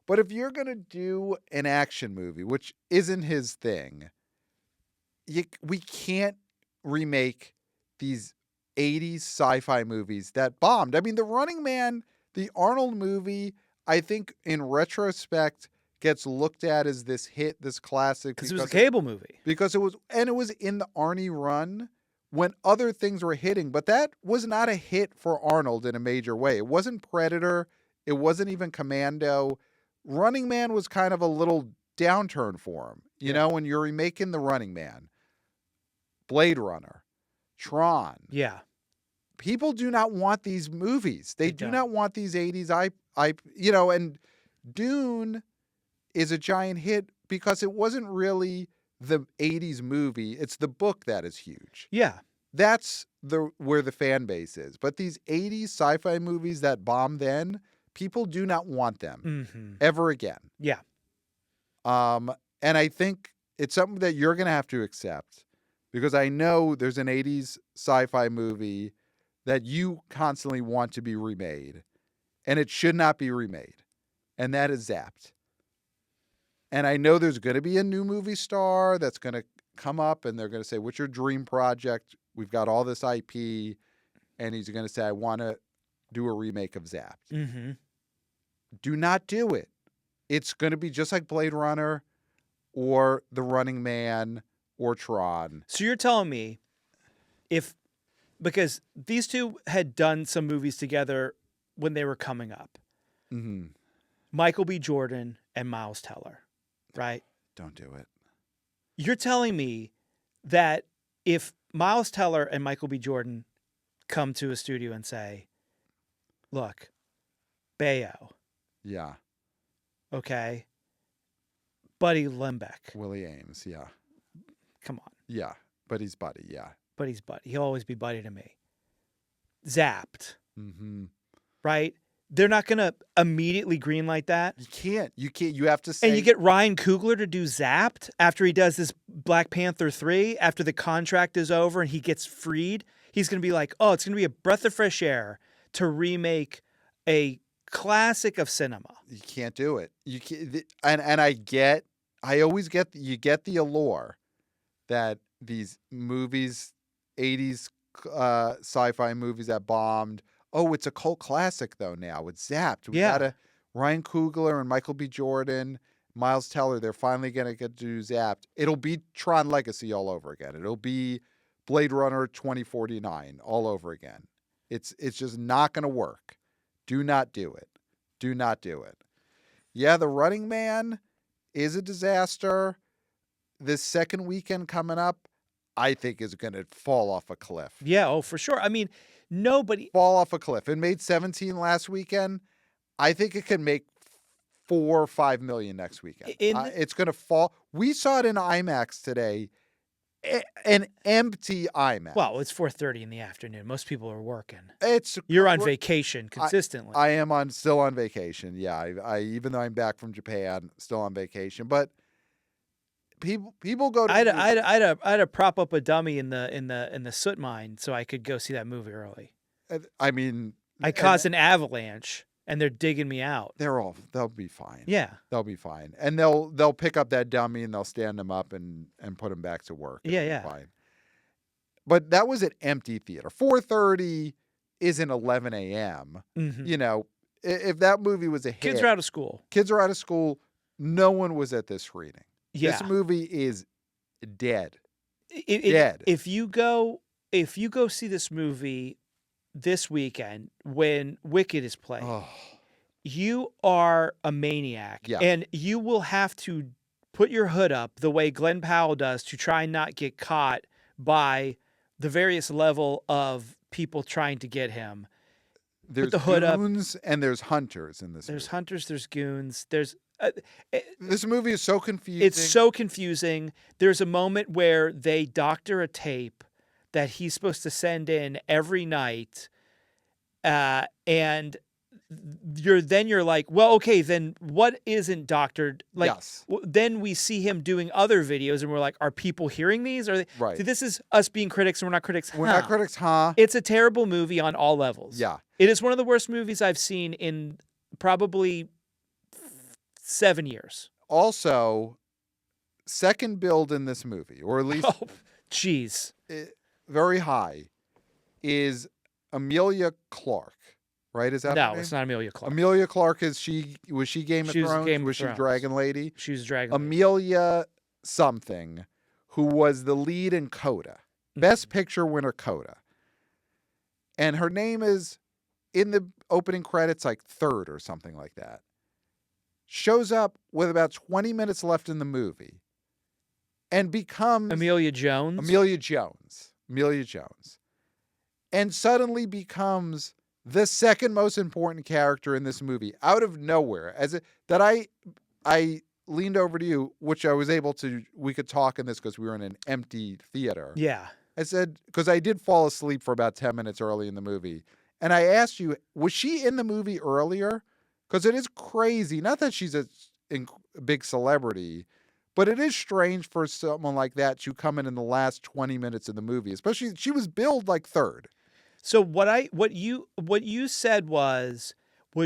if you're going to do an action movie, which isn't his thing, we can't remake these 80s sci-fi movies that bombed. I mean, The Running Man, the Arnold movie, I think in retrospect gets looked at as this hit, this classic. Because it was a cable movie. Because it was in the Arnie run when other things were hitting. But that was not a hit for Arnold in a major way. It wasn't Predator. It wasn't even Commando. Running Man was kind of a little downturn for him. You know, when you're remaking The Running Man, Blade Runner, Tron. Yeah. People do not want these movies. They do not want these 80s and Dune is a giant hit because it wasn't really the 80s movie. It's the book that is huge. Yeah. That's where the fan base is. But these 80s sci-fi movies that bombed then, people do not want them ever again. Yeah. And I think it's something that you're going to have to accept because I know there's an 80s sci-fi movie that you constantly want to be remade, and it should not be remade, and that is Zapped. And I know there's going to be a new movie star that's going to come up, and they're going to say, what's your dream project? We've got all this IP, and he's going to say, I want to do a remake of Zapped. Mm-hmm. Do not do it. It's going to be just like Blade Runner or The Running Man or Tron. So you're telling me because these two had done some movies together when they were coming up. Mm-hmm. Michael B. Jordan and Miles Teller, right? Don't do it. You're telling me that if Miles Teller and Michael B. Jordan come to a studio and say, look, Bayo. Yeah. Okay. Buddy Limbeck. Willie Ames, yeah. Come on. Yeah, but he's Buddy, yeah. But he's Buddy. He'll always be Buddy to me. Zapped. Mm-hmm. Right? They're not going to immediately greenlight that. You can't. You have to say. And you get Ryan Coogler to do Zapped after he does this Black Panther 3, after the contract is over and he gets freed. He's going to be like, oh, it's going to be a breath of fresh air to remake a classic of cinema. You can't do it. You can't, and I always get the allure that these movies, 80s sci-fi movies that bombed. Oh, it's a cult classic though now. It's Zapped. We got Ryan Coogler and Michael B. Jordan, Miles Teller. They're finally going to get to do Zapped. It'll be Tron Legacy all over again. It'll be Blade Runner 2049 all over again. It's just not going to work. Do not do it. Do not do it. Yeah, The Running Man is a disaster. This second weekend coming up, I think is going to fall off a cliff. Yeah, oh, for sure. I mean, nobody... Fall off a cliff. It made 17 last weekend. I think it can make 4 or 5 million next weekend. It's going to fall. We saw it in IMAX today. An empty IMAX. Well, it's 4:30 in the afternoon. Most people are working. You're on vacation consistently. I am still on vacation. Yeah, I even though I'm back from Japan, still on vacation. But people go to. I had to prop up a dummy in the soot mine so I could go see that movie early. I mean, I caused an avalanche, and they're digging me out. They'll be fine. Yeah, they'll be fine, and they'll pick up that dummy and they'll stand them up and put them back to work. Yeah. Fine. But that was an empty theater. 4:30 isn't 11 a.m. Mm-hmm. You know, if that movie was a hit, kids are out of school. No one was at this screening. Yeah. This movie is dead. Dead. If you go see this movie this weekend when Wicked is playing, you are a maniac. Yeah. And you will have to put your hood up the way Glenn Powell does to try and not get caught by the various level of people trying to get him. There's the hood goons and there's hunters in this There's movie. hunters, there's goons, there's... this movie is so confusing. It's so confusing. There's a moment where they doctor a tape that he's supposed to send in every night, and you're like, well, okay, then what isn't doctored? Like, Yes. Then we see him doing other videos, and we're like, are people hearing these? Are they? Right. See, this is us being critics, and we're not critics. We're not critics, huh? It's a terrible movie on all levels. Yeah. It is one of the worst movies I've seen in probably 7 years. Also, second build in this movie, or at least Oh, jeez. very high, is Amelia Clark. Right? Is that her No, name? it's not Amelia Clark. Amelia Clark was she Game of She was Thrones? Game of Was she Thrones. Dragon Lady? She was Dragon Lady. Amelia something, who was the lead in Coda. Best Picture winner Coda. And her name is in the opening credits like third or something like that. Shows up with about 20 minutes left in the movie and becomes Amelia Jones. Amelia Jones. And suddenly becomes the second most important character in this movie out of nowhere. I leaned over to you, which I was able to, we could talk in this because we were in an empty theater. Yeah. I said, because I did fall asleep for about 10 minutes early in the movie. And I asked you, was she in the movie earlier? Because it is crazy. Not that she's a big celebrity, but it is strange for someone like that to come in the last 20 minutes of the movie, especially she was billed like third. So what you said was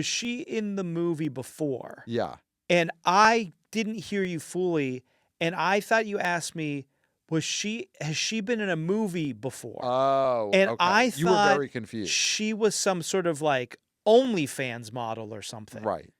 she in the movie before? Yeah. And I didn't hear you fully, and I thought you asked me, has she been in a movie before? Oh, and okay. I You thought were very confused. she was some sort of like OnlyFans model or something. Right.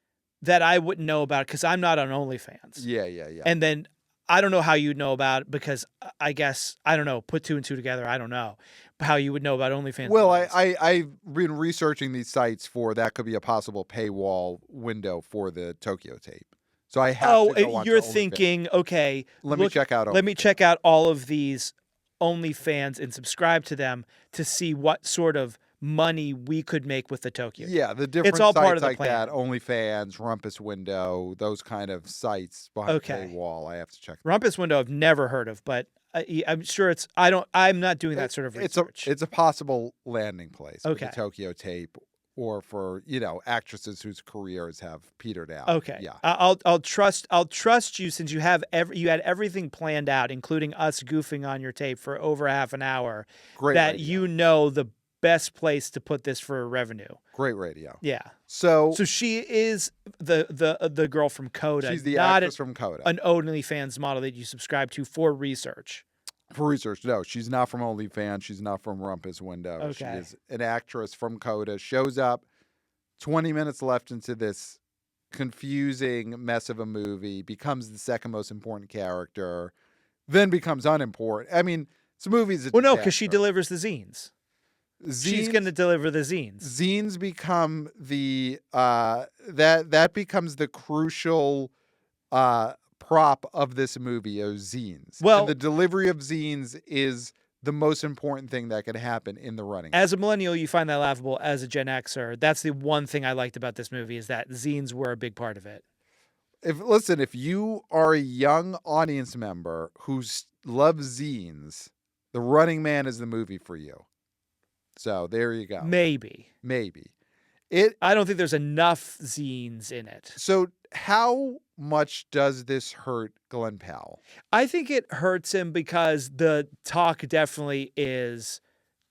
That I wouldn't know about because I'm not on OnlyFans. Yeah. And then I don't know how you'd know about it because I guess, I don't know, put two and two together. I don't know how you would know about OnlyFans. Well, I've been researching these sites for that could be a possible paywall window for the Tokyo tape. So I have to go on you're to OnlyFans. thinking, okay, Let me check out Let me check out all of these OnlyFans and subscribe to them to see what sort of money we could make with the Tokyo. Yeah, the different it's all sites part of the like plan. that, OnlyFans, Rumpus Window, those kind of sites behind Okay. the paywall. I have to check. Rumpus Window I've never heard of, but I'm sure I'm not doing that sort of research. It's a possible landing place for Okay. the Tokyo tape, or for actresses whose careers have petered out. Okay. Yeah. I'll trust you since you had everything planned out, including us goofing on your tape for over half an hour. Great that radio. you know the best place to put this for revenue. Great radio. Yeah. So she is the girl from Coda. she's the not actress from Coda. an OnlyFans model that you subscribe to for research. For research, no, she's not from OnlyFans. She's not from Rumpus Window. She Okay. is an actress from Coda. Shows up 20 minutes left into this confusing mess of a movie, becomes the second most important character, then becomes unimportant. I mean, this movie's a Well, no, because she disaster. delivers the zines. She's going to deliver the zines. Zines become the that becomes the crucial prop of this movie, zines. Well- and the delivery of zines is the most important thing that could happen in the running. As a millennial, you find that laughable. As a Gen Xer, that's the one thing I liked about this movie is that zines were a big part of it. If you are a young audience member who loves zines, The Running Man is the movie for you. So there you go. Maybe. I don't think there's enough zines in it. So how much does this hurt Glenn Powell? I think it hurts him because the talk definitely is,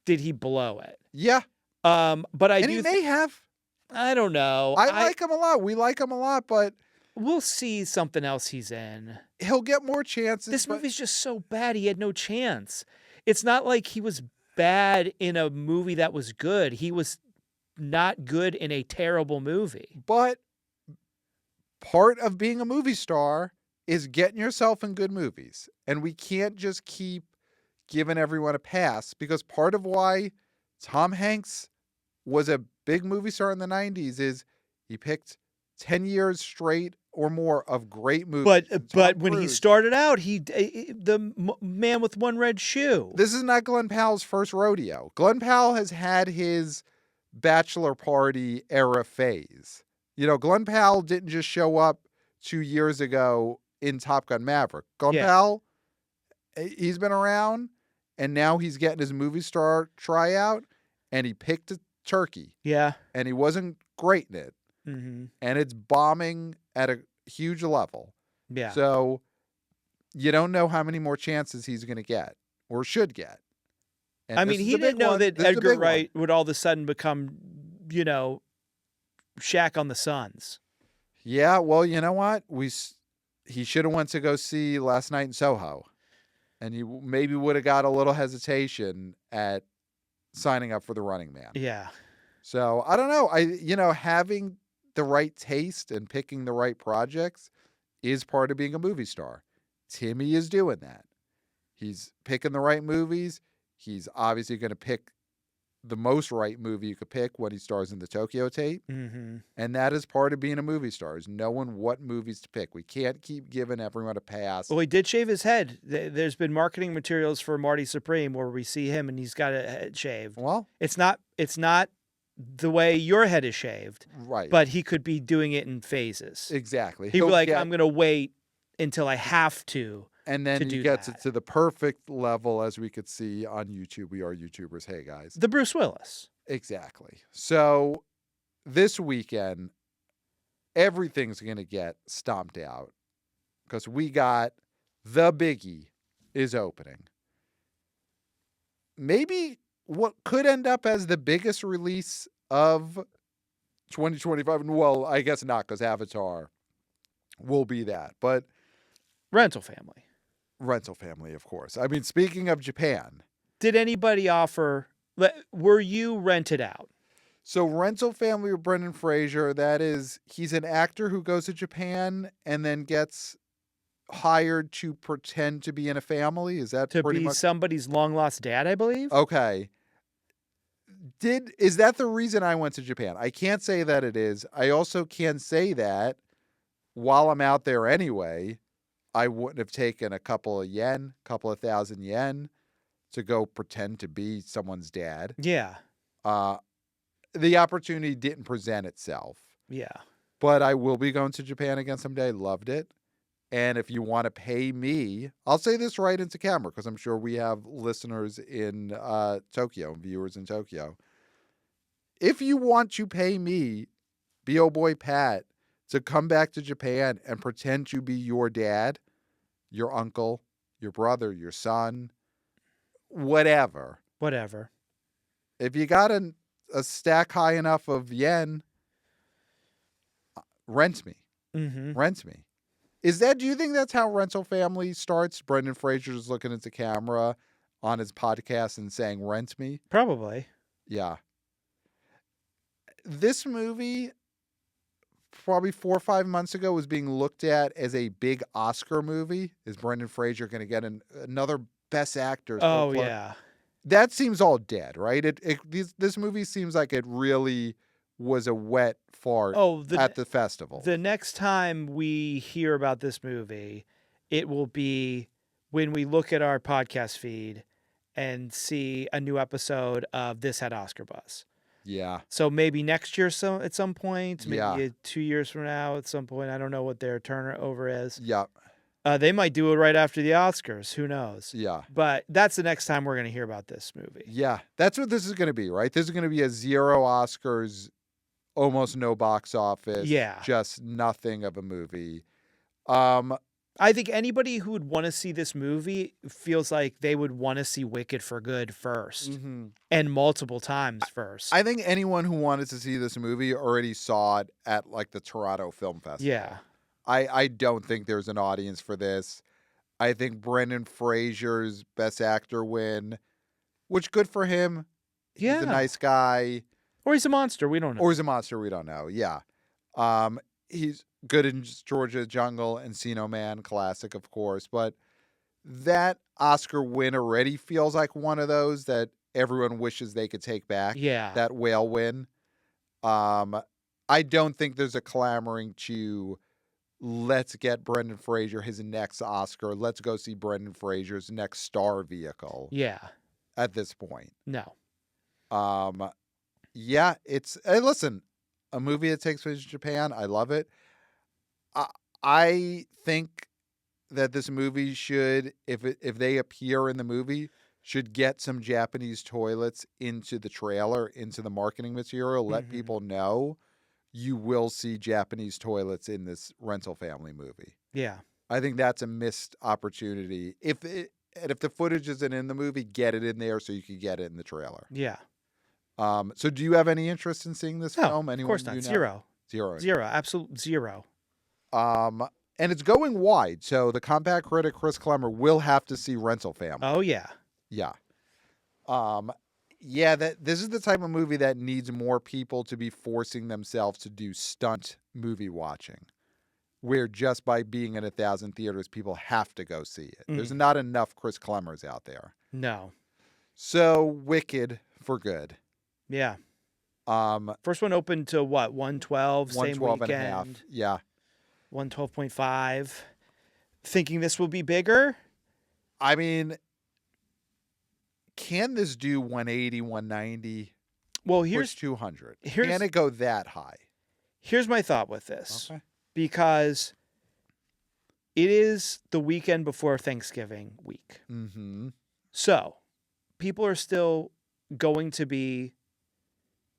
did he blow it? Yeah. But I And do. he may have. I don't know. I like him a lot. We like him a lot, but We'll see something else he's in. he'll get more chances. This but- movie's just so bad. He had no chance. It's not like he was bad in a movie that was good. He was not good in a terrible movie. But part of being a movie star is getting yourself in good movies. And we can't just keep giving everyone a pass, because part of why Tom Hanks was a big movie star in the 90s is he picked 10 years straight or more of great movies. But when he started out, the man with one red shoe. This is not Glenn Powell's first rodeo. Glenn Powell has had his bachelor party era phase. Glenn Powell didn't just show up 2 years ago in Top Gun Maverick. Glenn Powell, he's been around, and now he's getting his movie star tryout, and he picked a turkey. Yeah. And he wasn't great in it. Mm-hmm. And it's bombing at a huge level. Yeah. So you don't know how many more chances he's going to get or should get. And I mean, he didn't know that Edgar Wright would all of a sudden become, Shaq on the Suns. Yeah, well, you know what? He should have went to go see Last Night in Soho. And he maybe would have got a little hesitation at signing up for The Running Man. Yeah. So, I don't know. Having the right taste and picking the right projects is part of being a movie star. Timmy is doing that. He's picking the right movies. He's obviously going to pick the most right movie you could pick when he stars in the Tokyo Tape. Mm-hmm. And that is part of being a movie star, is knowing what movies to pick. We can't keep giving everyone a pass. Well, he did shave his head. There's been marketing materials for Marty Supreme where we see him and he's got a head shaved. Well, it's not the way your head is shaved. Right. But he could be doing it in phases. Exactly. He'd be like, I'm going to wait until I have to. And then he gets it to the perfect level, as we could see on YouTube. We are YouTubers. Hey, guys. The Bruce Willis. Exactly. So this weekend, everything's going to get stomped out because we got The Biggie is opening. Maybe what could end up as the biggest release of 2025. Well, I guess not, because Avatar will be that. But Rental Family, of course. I mean, speaking of Japan. Did anybody offer, were you rented out? So Rental Family with Brendan Fraser, he's an actor who goes to Japan and then gets hired to pretend to be in a family. Is that pretty much somebody's long lost dad, I believe? Okay. Is that the reason I went to Japan? I can't say that it is. I also can't say that while I'm out there anyway, I wouldn't have taken a couple of thousand yen to go pretend to be someone's dad. Yeah. The opportunity didn't present itself. Yeah. But I will be going to Japan again someday. Loved it. And if you want to pay me, I'll say this right into camera because I'm sure we have listeners in Tokyo, viewers in Tokyo. If you want to pay me, B.O. Boy Pat, to come back to Japan and pretend to be your dad, your uncle, your brother, your son, whatever. If you got a stack high enough of yen, rent me. Mm-hmm. Rent me. Do you think that's how Rental Family starts? Brendan Fraser's looking into camera on his podcast and saying, rent me? Probably. Yeah. This movie, probably 4 or 5 months ago, was being looked at as a big Oscar movie. Is Brendan Fraser going to get another Best Actor? Oh, yeah. That seems all dead, right? This movie seems like it really was a wet fart at the festival. The next time we hear about this movie, it will be when we look at our podcast feed and see a new episode of This Had Oscar Buzz. Yeah. So maybe next year at some point, maybe Yeah. 2 years from now at some point. I don't know what their turnover is. Yeah. They might do it right after the Oscars. Who knows? Yeah. But that's the next time we're going to hear about this movie. Yeah. That's what this is going to be, right? This is going to be a 0 Oscars, almost no box office. Yeah. Just nothing of a movie. I think anybody who would want to see this movie feels like they would want to see Wicked for Good first. Mm-hmm. And multiple times first. I think anyone who wanted to see this movie already saw it at like the Toronto Film Festival. Yeah. I don't think there's an audience for this. I think Brendan Fraser's Best Actor win, which good for him. Yeah. He's a nice guy. Or he's a monster. We don't know. Or he's a monster. We don't know. Yeah. He's good in Georgia Jungle, Encino Man, classic, of course. But that Oscar win already feels like one of those that everyone wishes they could take back. Yeah. That whale win. I don't think there's a clamoring to let's get Brendan Fraser his next Oscar. Let's go see Brendan Fraser's next star vehicle. Yeah. At this point. No. Yeah, hey, listen, a movie that takes place in Japan, I love it. I think that this movie should, if they appear in the movie, should get some Japanese toilets into the trailer, into the marketing material, let people know, you will see Japanese toilets in this rental family movie. Yeah. I think that's a missed opportunity. If the footage isn't in the movie, get it in there so you can get it in the trailer. Yeah. So do you have any interest in seeing this film? No, of Anyone course not. you know? Zero. Zero. Absolute zero. And it's going wide, so the compact critic Chris Clemmer will have to see Rental Family. Oh yeah. Yeah. This is the type of movie that needs more people to be forcing themselves to do stunt movie watching, where just by being in 1,000 theaters, people have to go see it. There's not enough Chris Clemmers out there. No. So Wicked for good. Yeah. First one opened to what? 112, same 112 weekend. and a half. Yeah. 112.5. Thinking this will be bigger? I mean, can this do 180, 190? Well, Push 200. Can it go that high? Here's my thought with this. Okay. Because it is the weekend before Thanksgiving week. Mm-hmm. So people are still going to be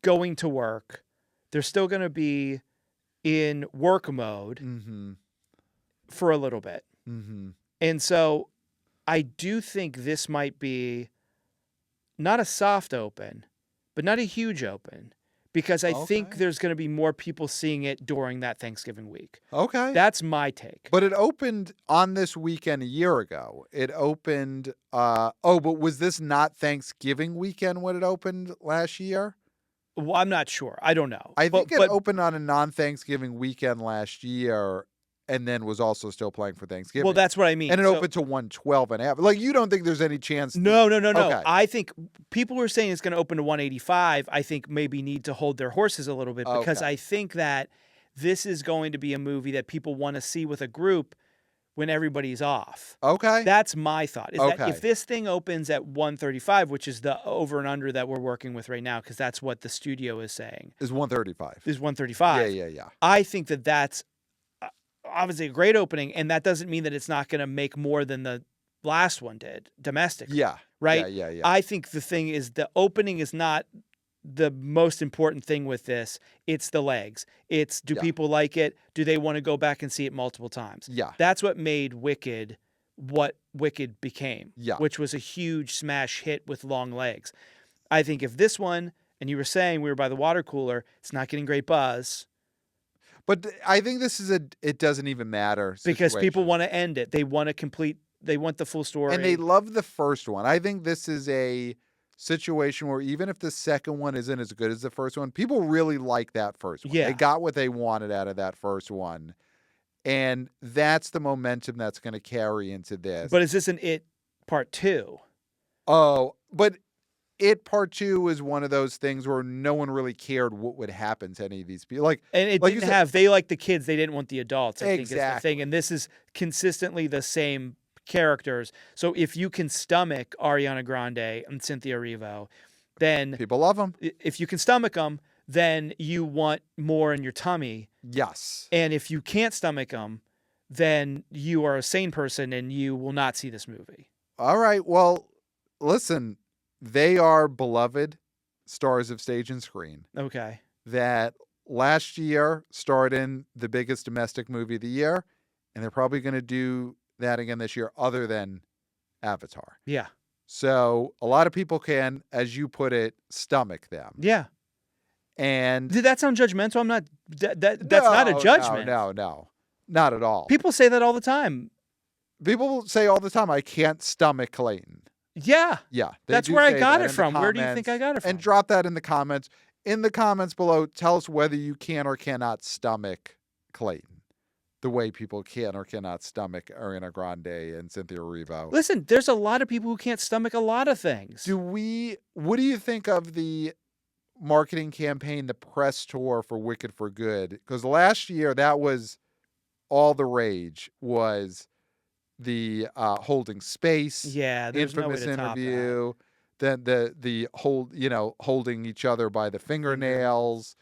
going to work. They're still going to be in work mode for a little bit. Mm-hmm. And so I do think this might be not a soft open, but not a huge open, because I think there's going to be more people seeing it during that Thanksgiving week. Okay. That's my take. But it opened on this weekend a year ago. It opened, but was this not Thanksgiving weekend when it opened last year? Well, I'm not sure. I don't know. I think it opened on a non-Thanksgiving weekend last year and then was also still playing for Thanksgiving. Well, that's what I mean. And it opened to 112 and a half. Like, you don't think there's any chance? No. Okay. I think people who are saying it's going to open to 185, I think maybe need to hold their horses a little bit, because I think that this is going to be a movie that people want to see with a group when everybody's off. Okay. That's my thought. Is that if this thing opens at 135, which is the over and under that we're working with right now, because that's what the studio is saying. Is 135. Is 135. Yeah. I think that that's obviously a great opening, and that doesn't mean that it's not going to make more than the last one did domestically. Yeah. Right? Yeah. I think the thing is the opening is not the most important thing with this. It's the legs. It's do people like it? Do they want to go back and see it multiple times? Yeah. That's what made Wicked what Wicked became, Yeah. which was a huge smash hit with long legs. I think if this one, and you were saying we were by the water cooler, it's not getting great buzz. But I think this is it doesn't even matter. Because situation. people want to end it. They want the full story. And they love the first one. I think this is a situation where even if the second one isn't as good as the first one, people really like that first one. Yeah. They got what they wanted out of that first one. And that's the momentum that's going to carry into this. But is this an It Part 2? Oh, but It Part 2 is one of those things where no one really cared what would happen to any of these people. And it didn't have, they liked the kids, they didn't want the adults, I think is the thing. And this is consistently the same characters. So if you can stomach Ariana Grande and Cynthia Erivo, then people love them. If you can stomach them, then you want more in your tummy. Yes. And if you can't stomach them, then you are a sane person and you will not see this movie. All right. Well, listen, they are beloved stars of stage and screen. Okay. That last year starred in the biggest domestic movie of the year, and they're probably going to do that again this year, other than Avatar. Yeah. So a lot of people can, as you put it, stomach them. Yeah. And did that sound judgmental? I'm not. That's not a judgment. No, not at all. People say that all the time. People say all the time, "I can't stomach Clayton." Yeah. Yeah. That's where I got it from. Where do you think I got it from? And drop that in the comments. In the comments below, tell us whether you can or cannot stomach Clayton the way people can or cannot stomach Ariana Grande and Cynthia Erivo. Listen, there's a lot of people who can't stomach a lot of things. What do you think of the marketing campaign, the press tour for Wicked for Good? Because last year, that was all the rage, was the holding space. Yeah, there's infamous no way to interview. Then the holding each other by the fingernails.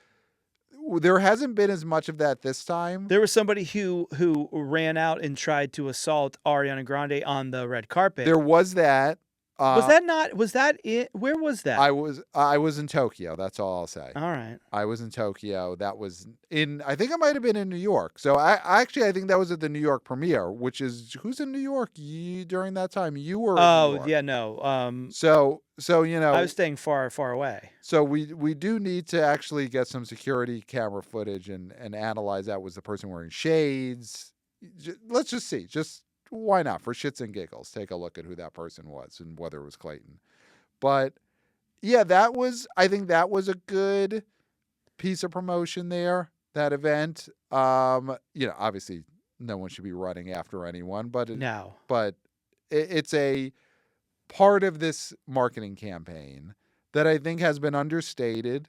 There hasn't been as much of that this time. There was somebody who ran out and tried to assault Ariana Grande on the red carpet. There was that. Was that it? Where was that? I was in Tokyo. That's all I'll say. All right. I was in Tokyo. That was I think it might have been in New York. So I think that was at the New York premiere, which is, who's in New York during that time? You were in New York. Yeah, no. So I was staying far away. So we do need to actually get some security camera footage and analyze that. Was the person wearing shades? Let's just see. Just why not? For shits and giggles, take a look at who that person was and whether it was Clayton. But yeah, I think that was a good piece of promotion there, that event. Obviously no one should be running after anyone, but it's a part of this marketing campaign that I think has been understated,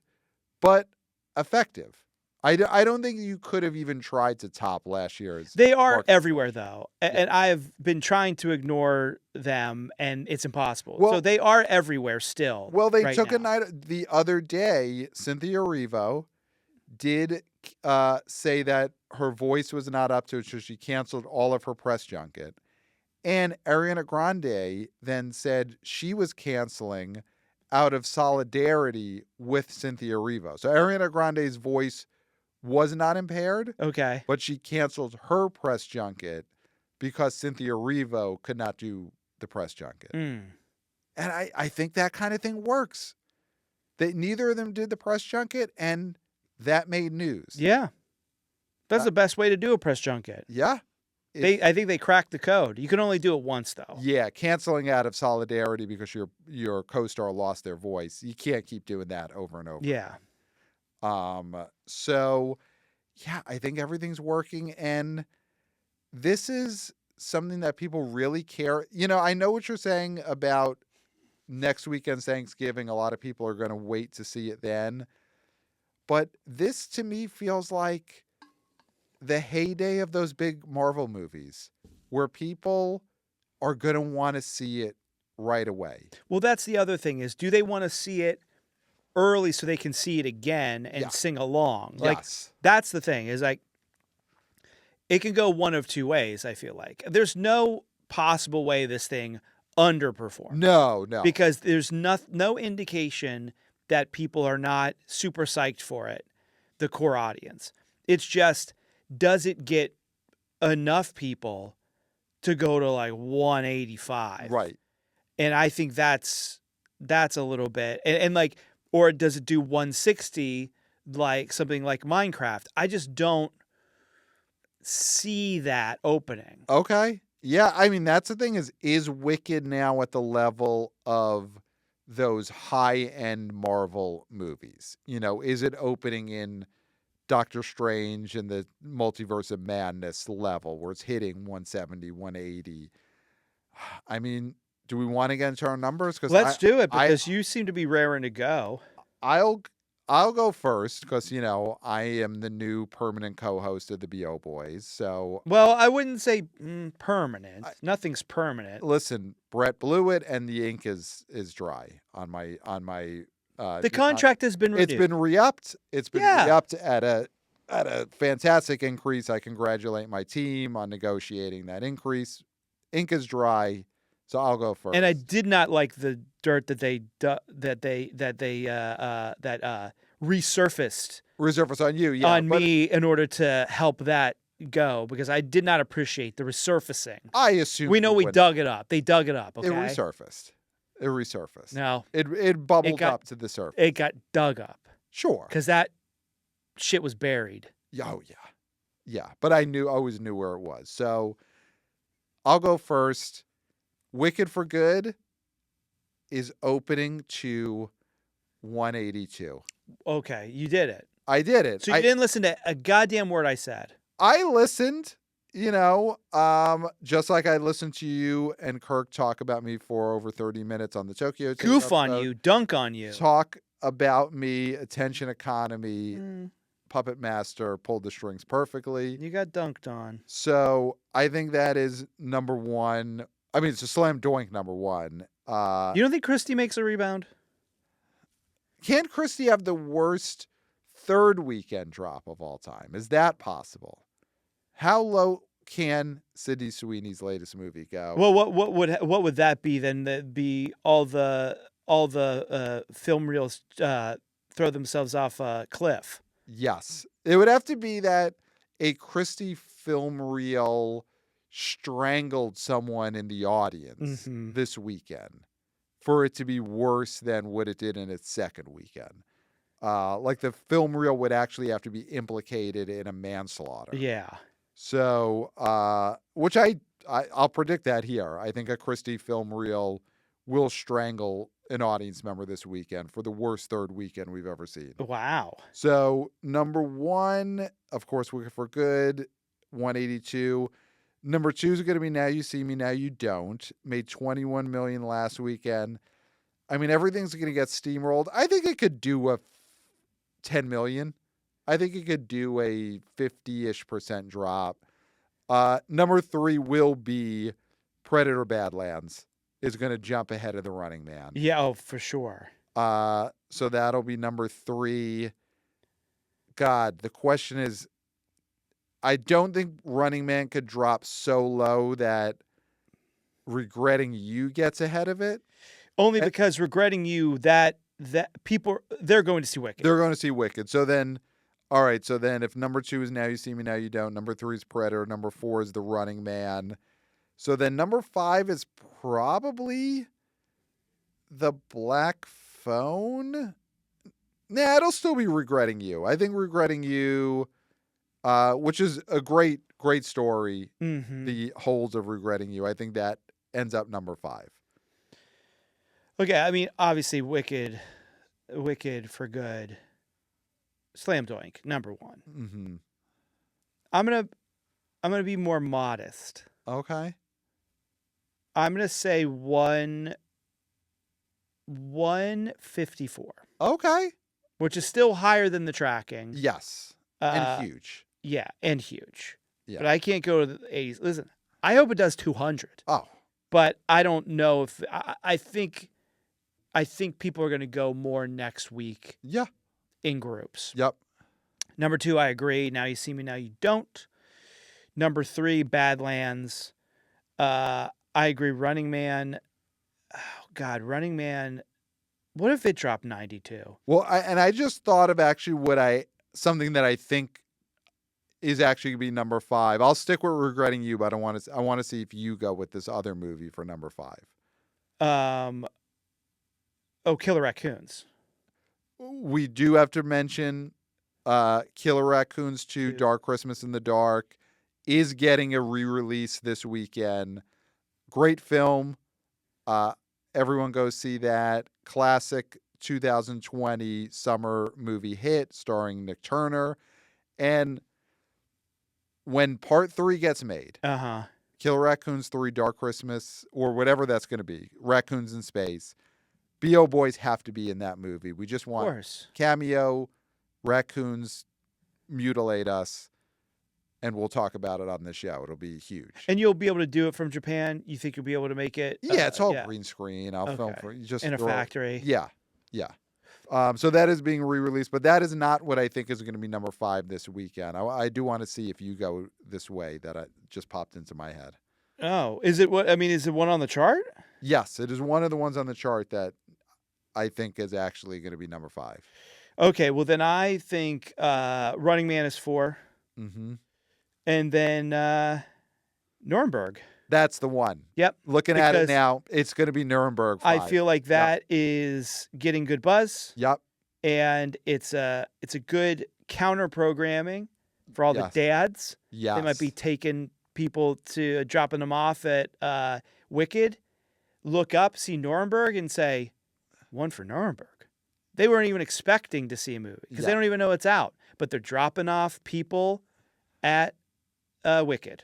but effective. I don't think you could have even tried to top last year's. They are everywhere, though, and I have been trying to ignore them, and it's impossible. Well, so they are everywhere still. Well, they took a night the other day. Cynthia Erivo did say that her voice was not up to it, so she canceled all of her press junket. And Ariana Grande then said she was canceling out of solidarity with Cynthia Erivo. So Ariana Grande's voice was not impaired. Okay. But she canceled her press junket because Cynthia Erivo could not do the press junket. And I think that kind of thing works. Neither of them did the press junket, and that made news. Yeah. That's the best way to do a press junket. Yeah. I think they cracked the code. You can only do it once, though. Yeah, canceling out of solidarity because your co-star lost their voice. You can't keep doing that over and over. Yeah. So, yeah, I think everything's working, and this is something that people really care. I know what you're saying about next weekend's Thanksgiving. A lot of people are going to wait to see it then. But this, to me, feels like the heyday of those big Marvel movies where people are going to want to see it right away. Well, that's the other thing is, do they want to see it early so they can see it again and sing along? Yes. That's the thing is it can go one of two ways. I feel like there's no possible way this thing underperformed. No. Because there's no indication that people are not super psyched for it, the core audience. It's just, does it get enough people to go to like 185? Right. And I think that's a little bit, and like, or does it do 160 like something like Minecraft? I just don't see that opening. Okay. Yeah, I mean, that's the thing is Wicked now at the level of those high-end Marvel movies? Is it opening in Doctor Strange and the Multiverse of Madness level where it's hitting 170, 180? I mean, do we want to get into our numbers? Let's do it, because you seem to be raring to go. I'll go first because, I am the new permanent co-host of the BO Boys. So, well, I wouldn't say permanent. Nothing's permanent. Listen, Brett blew it, and the ink is dry on my. The contract has been renewed. It's been re-upped. It's been re-upped at a fantastic increase. I congratulate my team on negotiating that increase. Ink is dry, so I'll go first. And I did not like the dirt that they resurfaced on you, yeah, on me in order to help that go, because I did not appreciate the resurfacing. I assume we dug it up. They dug it up. Okay, it resurfaced. No, it bubbled up to the surface. It got dug up. Sure, because that shit was buried. Oh yeah. But I always knew where it was. So I'll go first. Wicked for Good is opening to 182. Okay, you did it. I did it. So you didn't listen to a goddamn word I said. I listened, just like I listened to you and Kirk talk about me for over 30 minutes on the Tokyo Tape Goof on you, dunk on you. Talk about me, attention economy, puppet master, pulled the strings perfectly. You got dunked on. So I think that is number one. I mean, it's a slam doink number one. You don't think Christy makes a rebound? Can't Christy have the worst third weekend drop of all time? Is that possible? How low can Sydney Sweeney's latest movie go? Well, what would that be then? That be all the film reels throw themselves off a cliff. Yes. It would have to be that a Christie film reel strangled someone in the audience this weekend for it to be worse than what it did in its second weekend. Like the film reel would actually have to be implicated in a manslaughter. Yeah. So, which I'll predict that here. I think a Christie film reel will strangle an audience member this weekend for the worst third weekend we've ever seen. Wow. So number one, of course, Wicked for Good, 182. Number two is going to be Now You See Me, Now You Don't. Made $21 million last weekend. I mean, everything's going to get steamrolled. I think it could do a $10 million. I think it could do a 50-ish% drop. Number three will be Predator Badlands is going to jump ahead of The Running Man. Yeah, oh, for sure. So that'll be number three. God, the question is, I don't think Running Man could drop so low that Regretting You gets ahead of it. Only because Regretting You, that people, they're going to see Wicked. They're going to see Wicked. So then, all right, so then if number two is Now You See Me, Now You Don't, number three is Predator, number four is The Running Man. So then number five is probably The Black Phone. Nah, it'll still be Regretting You. I think Regretting You, which is a great story, the holes of Regretting You, I think that ends up number five. Okay, I mean, obviously Wicked for Good, slam dunk, number one. Mm-hmm. I'm gonna be more modest. Okay. I'm gonna say 154. Okay. Which is still higher than the tracking. Yes. And huge. Yeah, and huge. Yeah. But I can't go to the 80s. Listen, I hope it does 200. Oh. But I don't know if I think people are going to go more next week. Yeah. In groups. Yep. Number two, I agree. Now You See Me, Now You Don't. Number three, Badlands. I agree. Running Man. Oh God, Running Man. What if it dropped 92? Well, I just thought of actually something that I think is actually going to be number five. I'll stick with Regretting You, but I want to see if you go with this other movie for number five. Killer Raccoons. We do have to mention Killer Raccoons 2, Dark Christmas in the Dark is getting a re-release this weekend. Great film. Everyone go see that. Classic 2020 summer movie hit starring Nick Turner. And when part 3 gets made, Killer Raccoons 3, Dark Christmas, or whatever that's going to be, Raccoons in Space, B.O. Boys have to be in that movie. We just want cameo, raccoons mutilate us, and we'll talk about it on the show. It'll be huge. And you'll be able to do it from Japan? You think you'll be able to make it? Yeah, it's all green screen. I'll film for you. In a factory. Yeah. So that is being re-released, but that is not what I think is going to be number 5 this weekend. I do want to see if you go this way. That just popped into my head. Oh, is it what? I mean, is it one on the chart? Yes, it is one of the ones on the chart that I think is actually going to be number 5. Okay, well then I think Running Man is 4. Mm-hmm. And then Nuremberg. That's the one. Yep. Looking at it now, it's going to be Nuremberg 5. I feel like that is getting good buzz. Yep. And it's a good counter programming for all the dads. Yes. They might be taking people to dropping them off at Wicked. Look up, see Nuremberg, and say, one for Nuremberg. They weren't even expecting to see a movie because they don't even know it's out. But they're dropping off people at Wicked.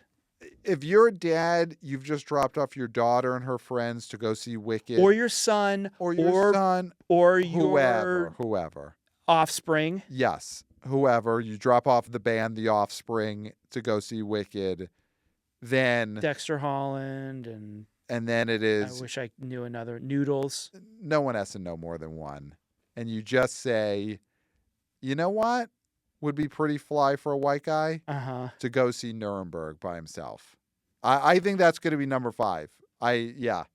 If you're a dad, you've just dropped off your daughter and her friends to go see Wicked. Or your son. Or your son. Or whoever. Offspring. Yes. Whoever. You drop off the band, The Offspring, to go see Wicked. Then Dexter Holland and then it is... I wish I knew another. Noodles. No one has to know more than one. And you just say, you know what? would be pretty fly for a white guy to go see Nuremberg by himself. I think that's going to be number 5. I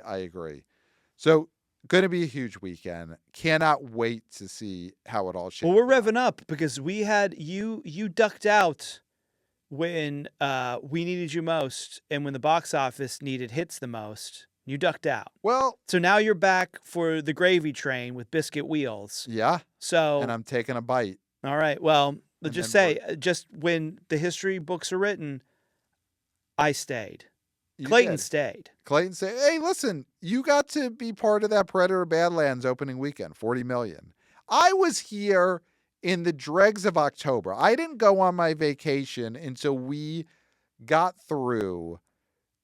agree. So going to be a huge weekend. Cannot wait to see how it all shakes. Well, we're revving up because we had you ducked out when we needed you most, and when the box office needed hits the most. You ducked out. Well, so now you're back for the gravy train with biscuit wheels. Yeah. So and I'm taking a bite. All right. Well, let's just say, just when the history books are written, I stayed. Clayton stayed. Clayton said, "Hey, listen, you got to be part of that Predator Badlands opening weekend, $40 million. I was here in the dregs of October. I didn't go on my vacation until we got through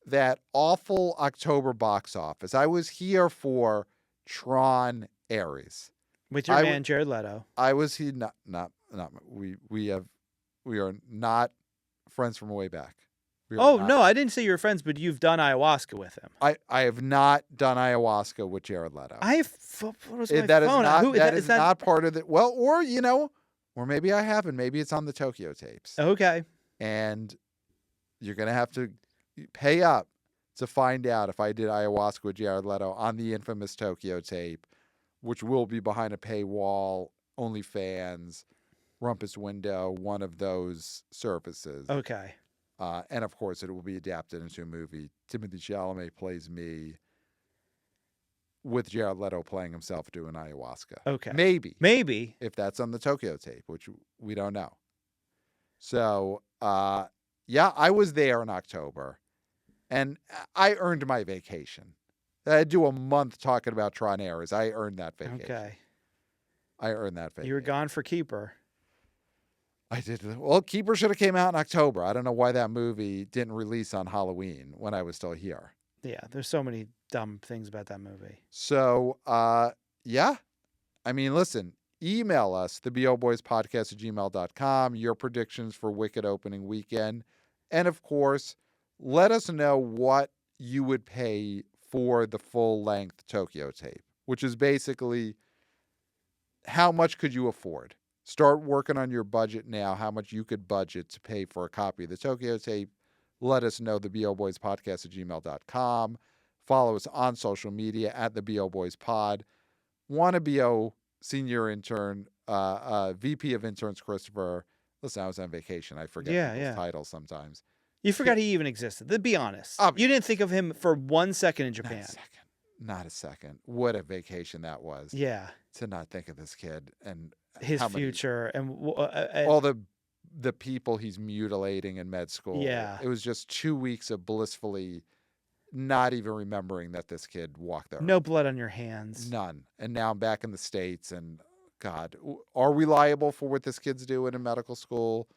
that awful October box office. I was here for Tron Ares with your man Jared Leto. I was here not we are not friends from way back. No, I didn't say you were friends, but you've done ayahuasca with him. I have not done ayahuasca with Jared Leto. What was my that phone? Is not part of the or maybe I haven't. Maybe it's on the Tokyo tapes. Okay. And you're gonna have to pay up to find out if I did ayahuasca with Jared Leto on the infamous Tokyo tape, which will be behind a paywall, OnlyFans, Rumpus Window, one of those services. Okay. And of course, it will be adapted into a movie. Timothée Chalamet plays me, with Jared Leto playing himself doing ayahuasca. Okay. Maybe. If that's on the Tokyo tape, which we don't know. So, I was there in October, and I earned my vacation. I do a month talking about Tron Ares. I earned that vacation. Okay. I earned that vacation. You were gone for Keeper. I did. Well, Keeper should have came out in October. I don't know why that movie didn't release on Halloween when I was still here. Yeah, there's so many dumb things about that movie. So, yeah. I mean, listen, email us, theboboyspodcast@gmail.com, your predictions for Wicked opening weekend. And, of course, let us know what you would pay for the full-length Tokyo tape, which is basically how much could you afford? Start working on your budget now, how much you could budget to pay for a copy of the Tokyo tape. Let us know, theboboyspodcast@gmail.com. Follow us on social media at theboboyspod. Wanna BO senior intern, VP of interns, Christopher. Listen, I was on vacation. I forget people's titles sometimes. You forgot he even existed. To be honest, you didn't think of him for 1 second in Japan. Not a second. What a vacation that was. Yeah. To not think of this kid and his future and all the people he's mutilating in med school. Yeah. It was just 2 weeks of blissfully not even remembering that this kid walked there. No blood on your hands. None. And now I'm back in the States, and God, are we liable for what this kid's doing in medical school?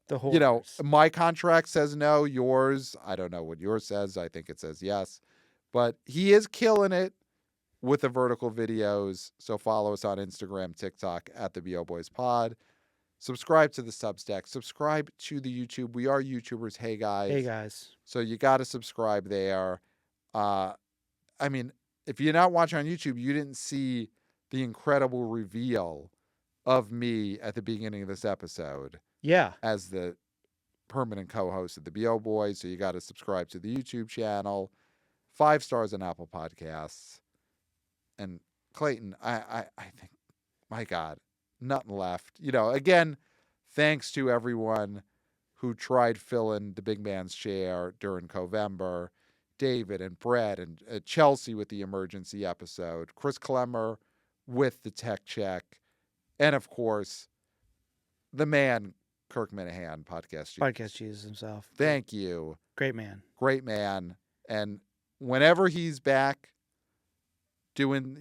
The whole, my contract says no. Yours, I don't know what yours says. I think it says yes. But he is killing it with the vertical videos. So follow us on Instagram, TikTok at theboboyspod. Subscribe to the Substack. Subscribe to the YouTube. We are YouTubers. Hey guys. So you got to subscribe there. I mean, if you're not watching on YouTube, you didn't see the incredible reveal of me at the beginning of this episode. Yeah. As the permanent co-host of the BO Boys. So you got to subscribe to the YouTube channel. 5 stars on Apple Podcasts. And Clayton, I think, my God, nothing left. Again, thanks to everyone who tried filling the big man's chair during Co-Vember. David and Brett and Chelsea with the emergency episode. Chris Klemmer with the tech check. And, of course, the man, Kirk Minahan, Podcast Jesus himself. Thank you. Great man. And whenever he's back doing,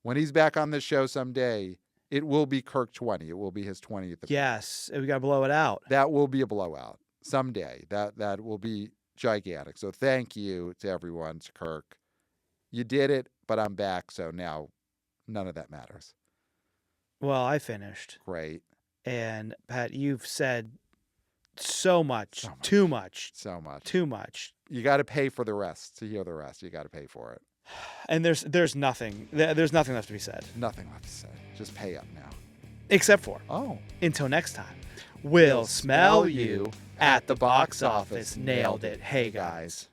when he's back on this show someday, it will be Kirk 20. It will be his 20th. Yes. We got to blow it out. That will be a blowout someday. That will be gigantic. So thank you to everyone, to Kirk. You did it, but I'm back. So now none of that matters. Well, I finished. Great. And Pat, you've said so much. Too much. So much. Too much. You got to pay for the rest. To hear the rest, you got to pay for it. And there's nothing. There's nothing left to be said. Nothing left to say. Just pay up now. Except for, Oh. until next time, we'll smell you at the box office. Nailed it. Hey, guys.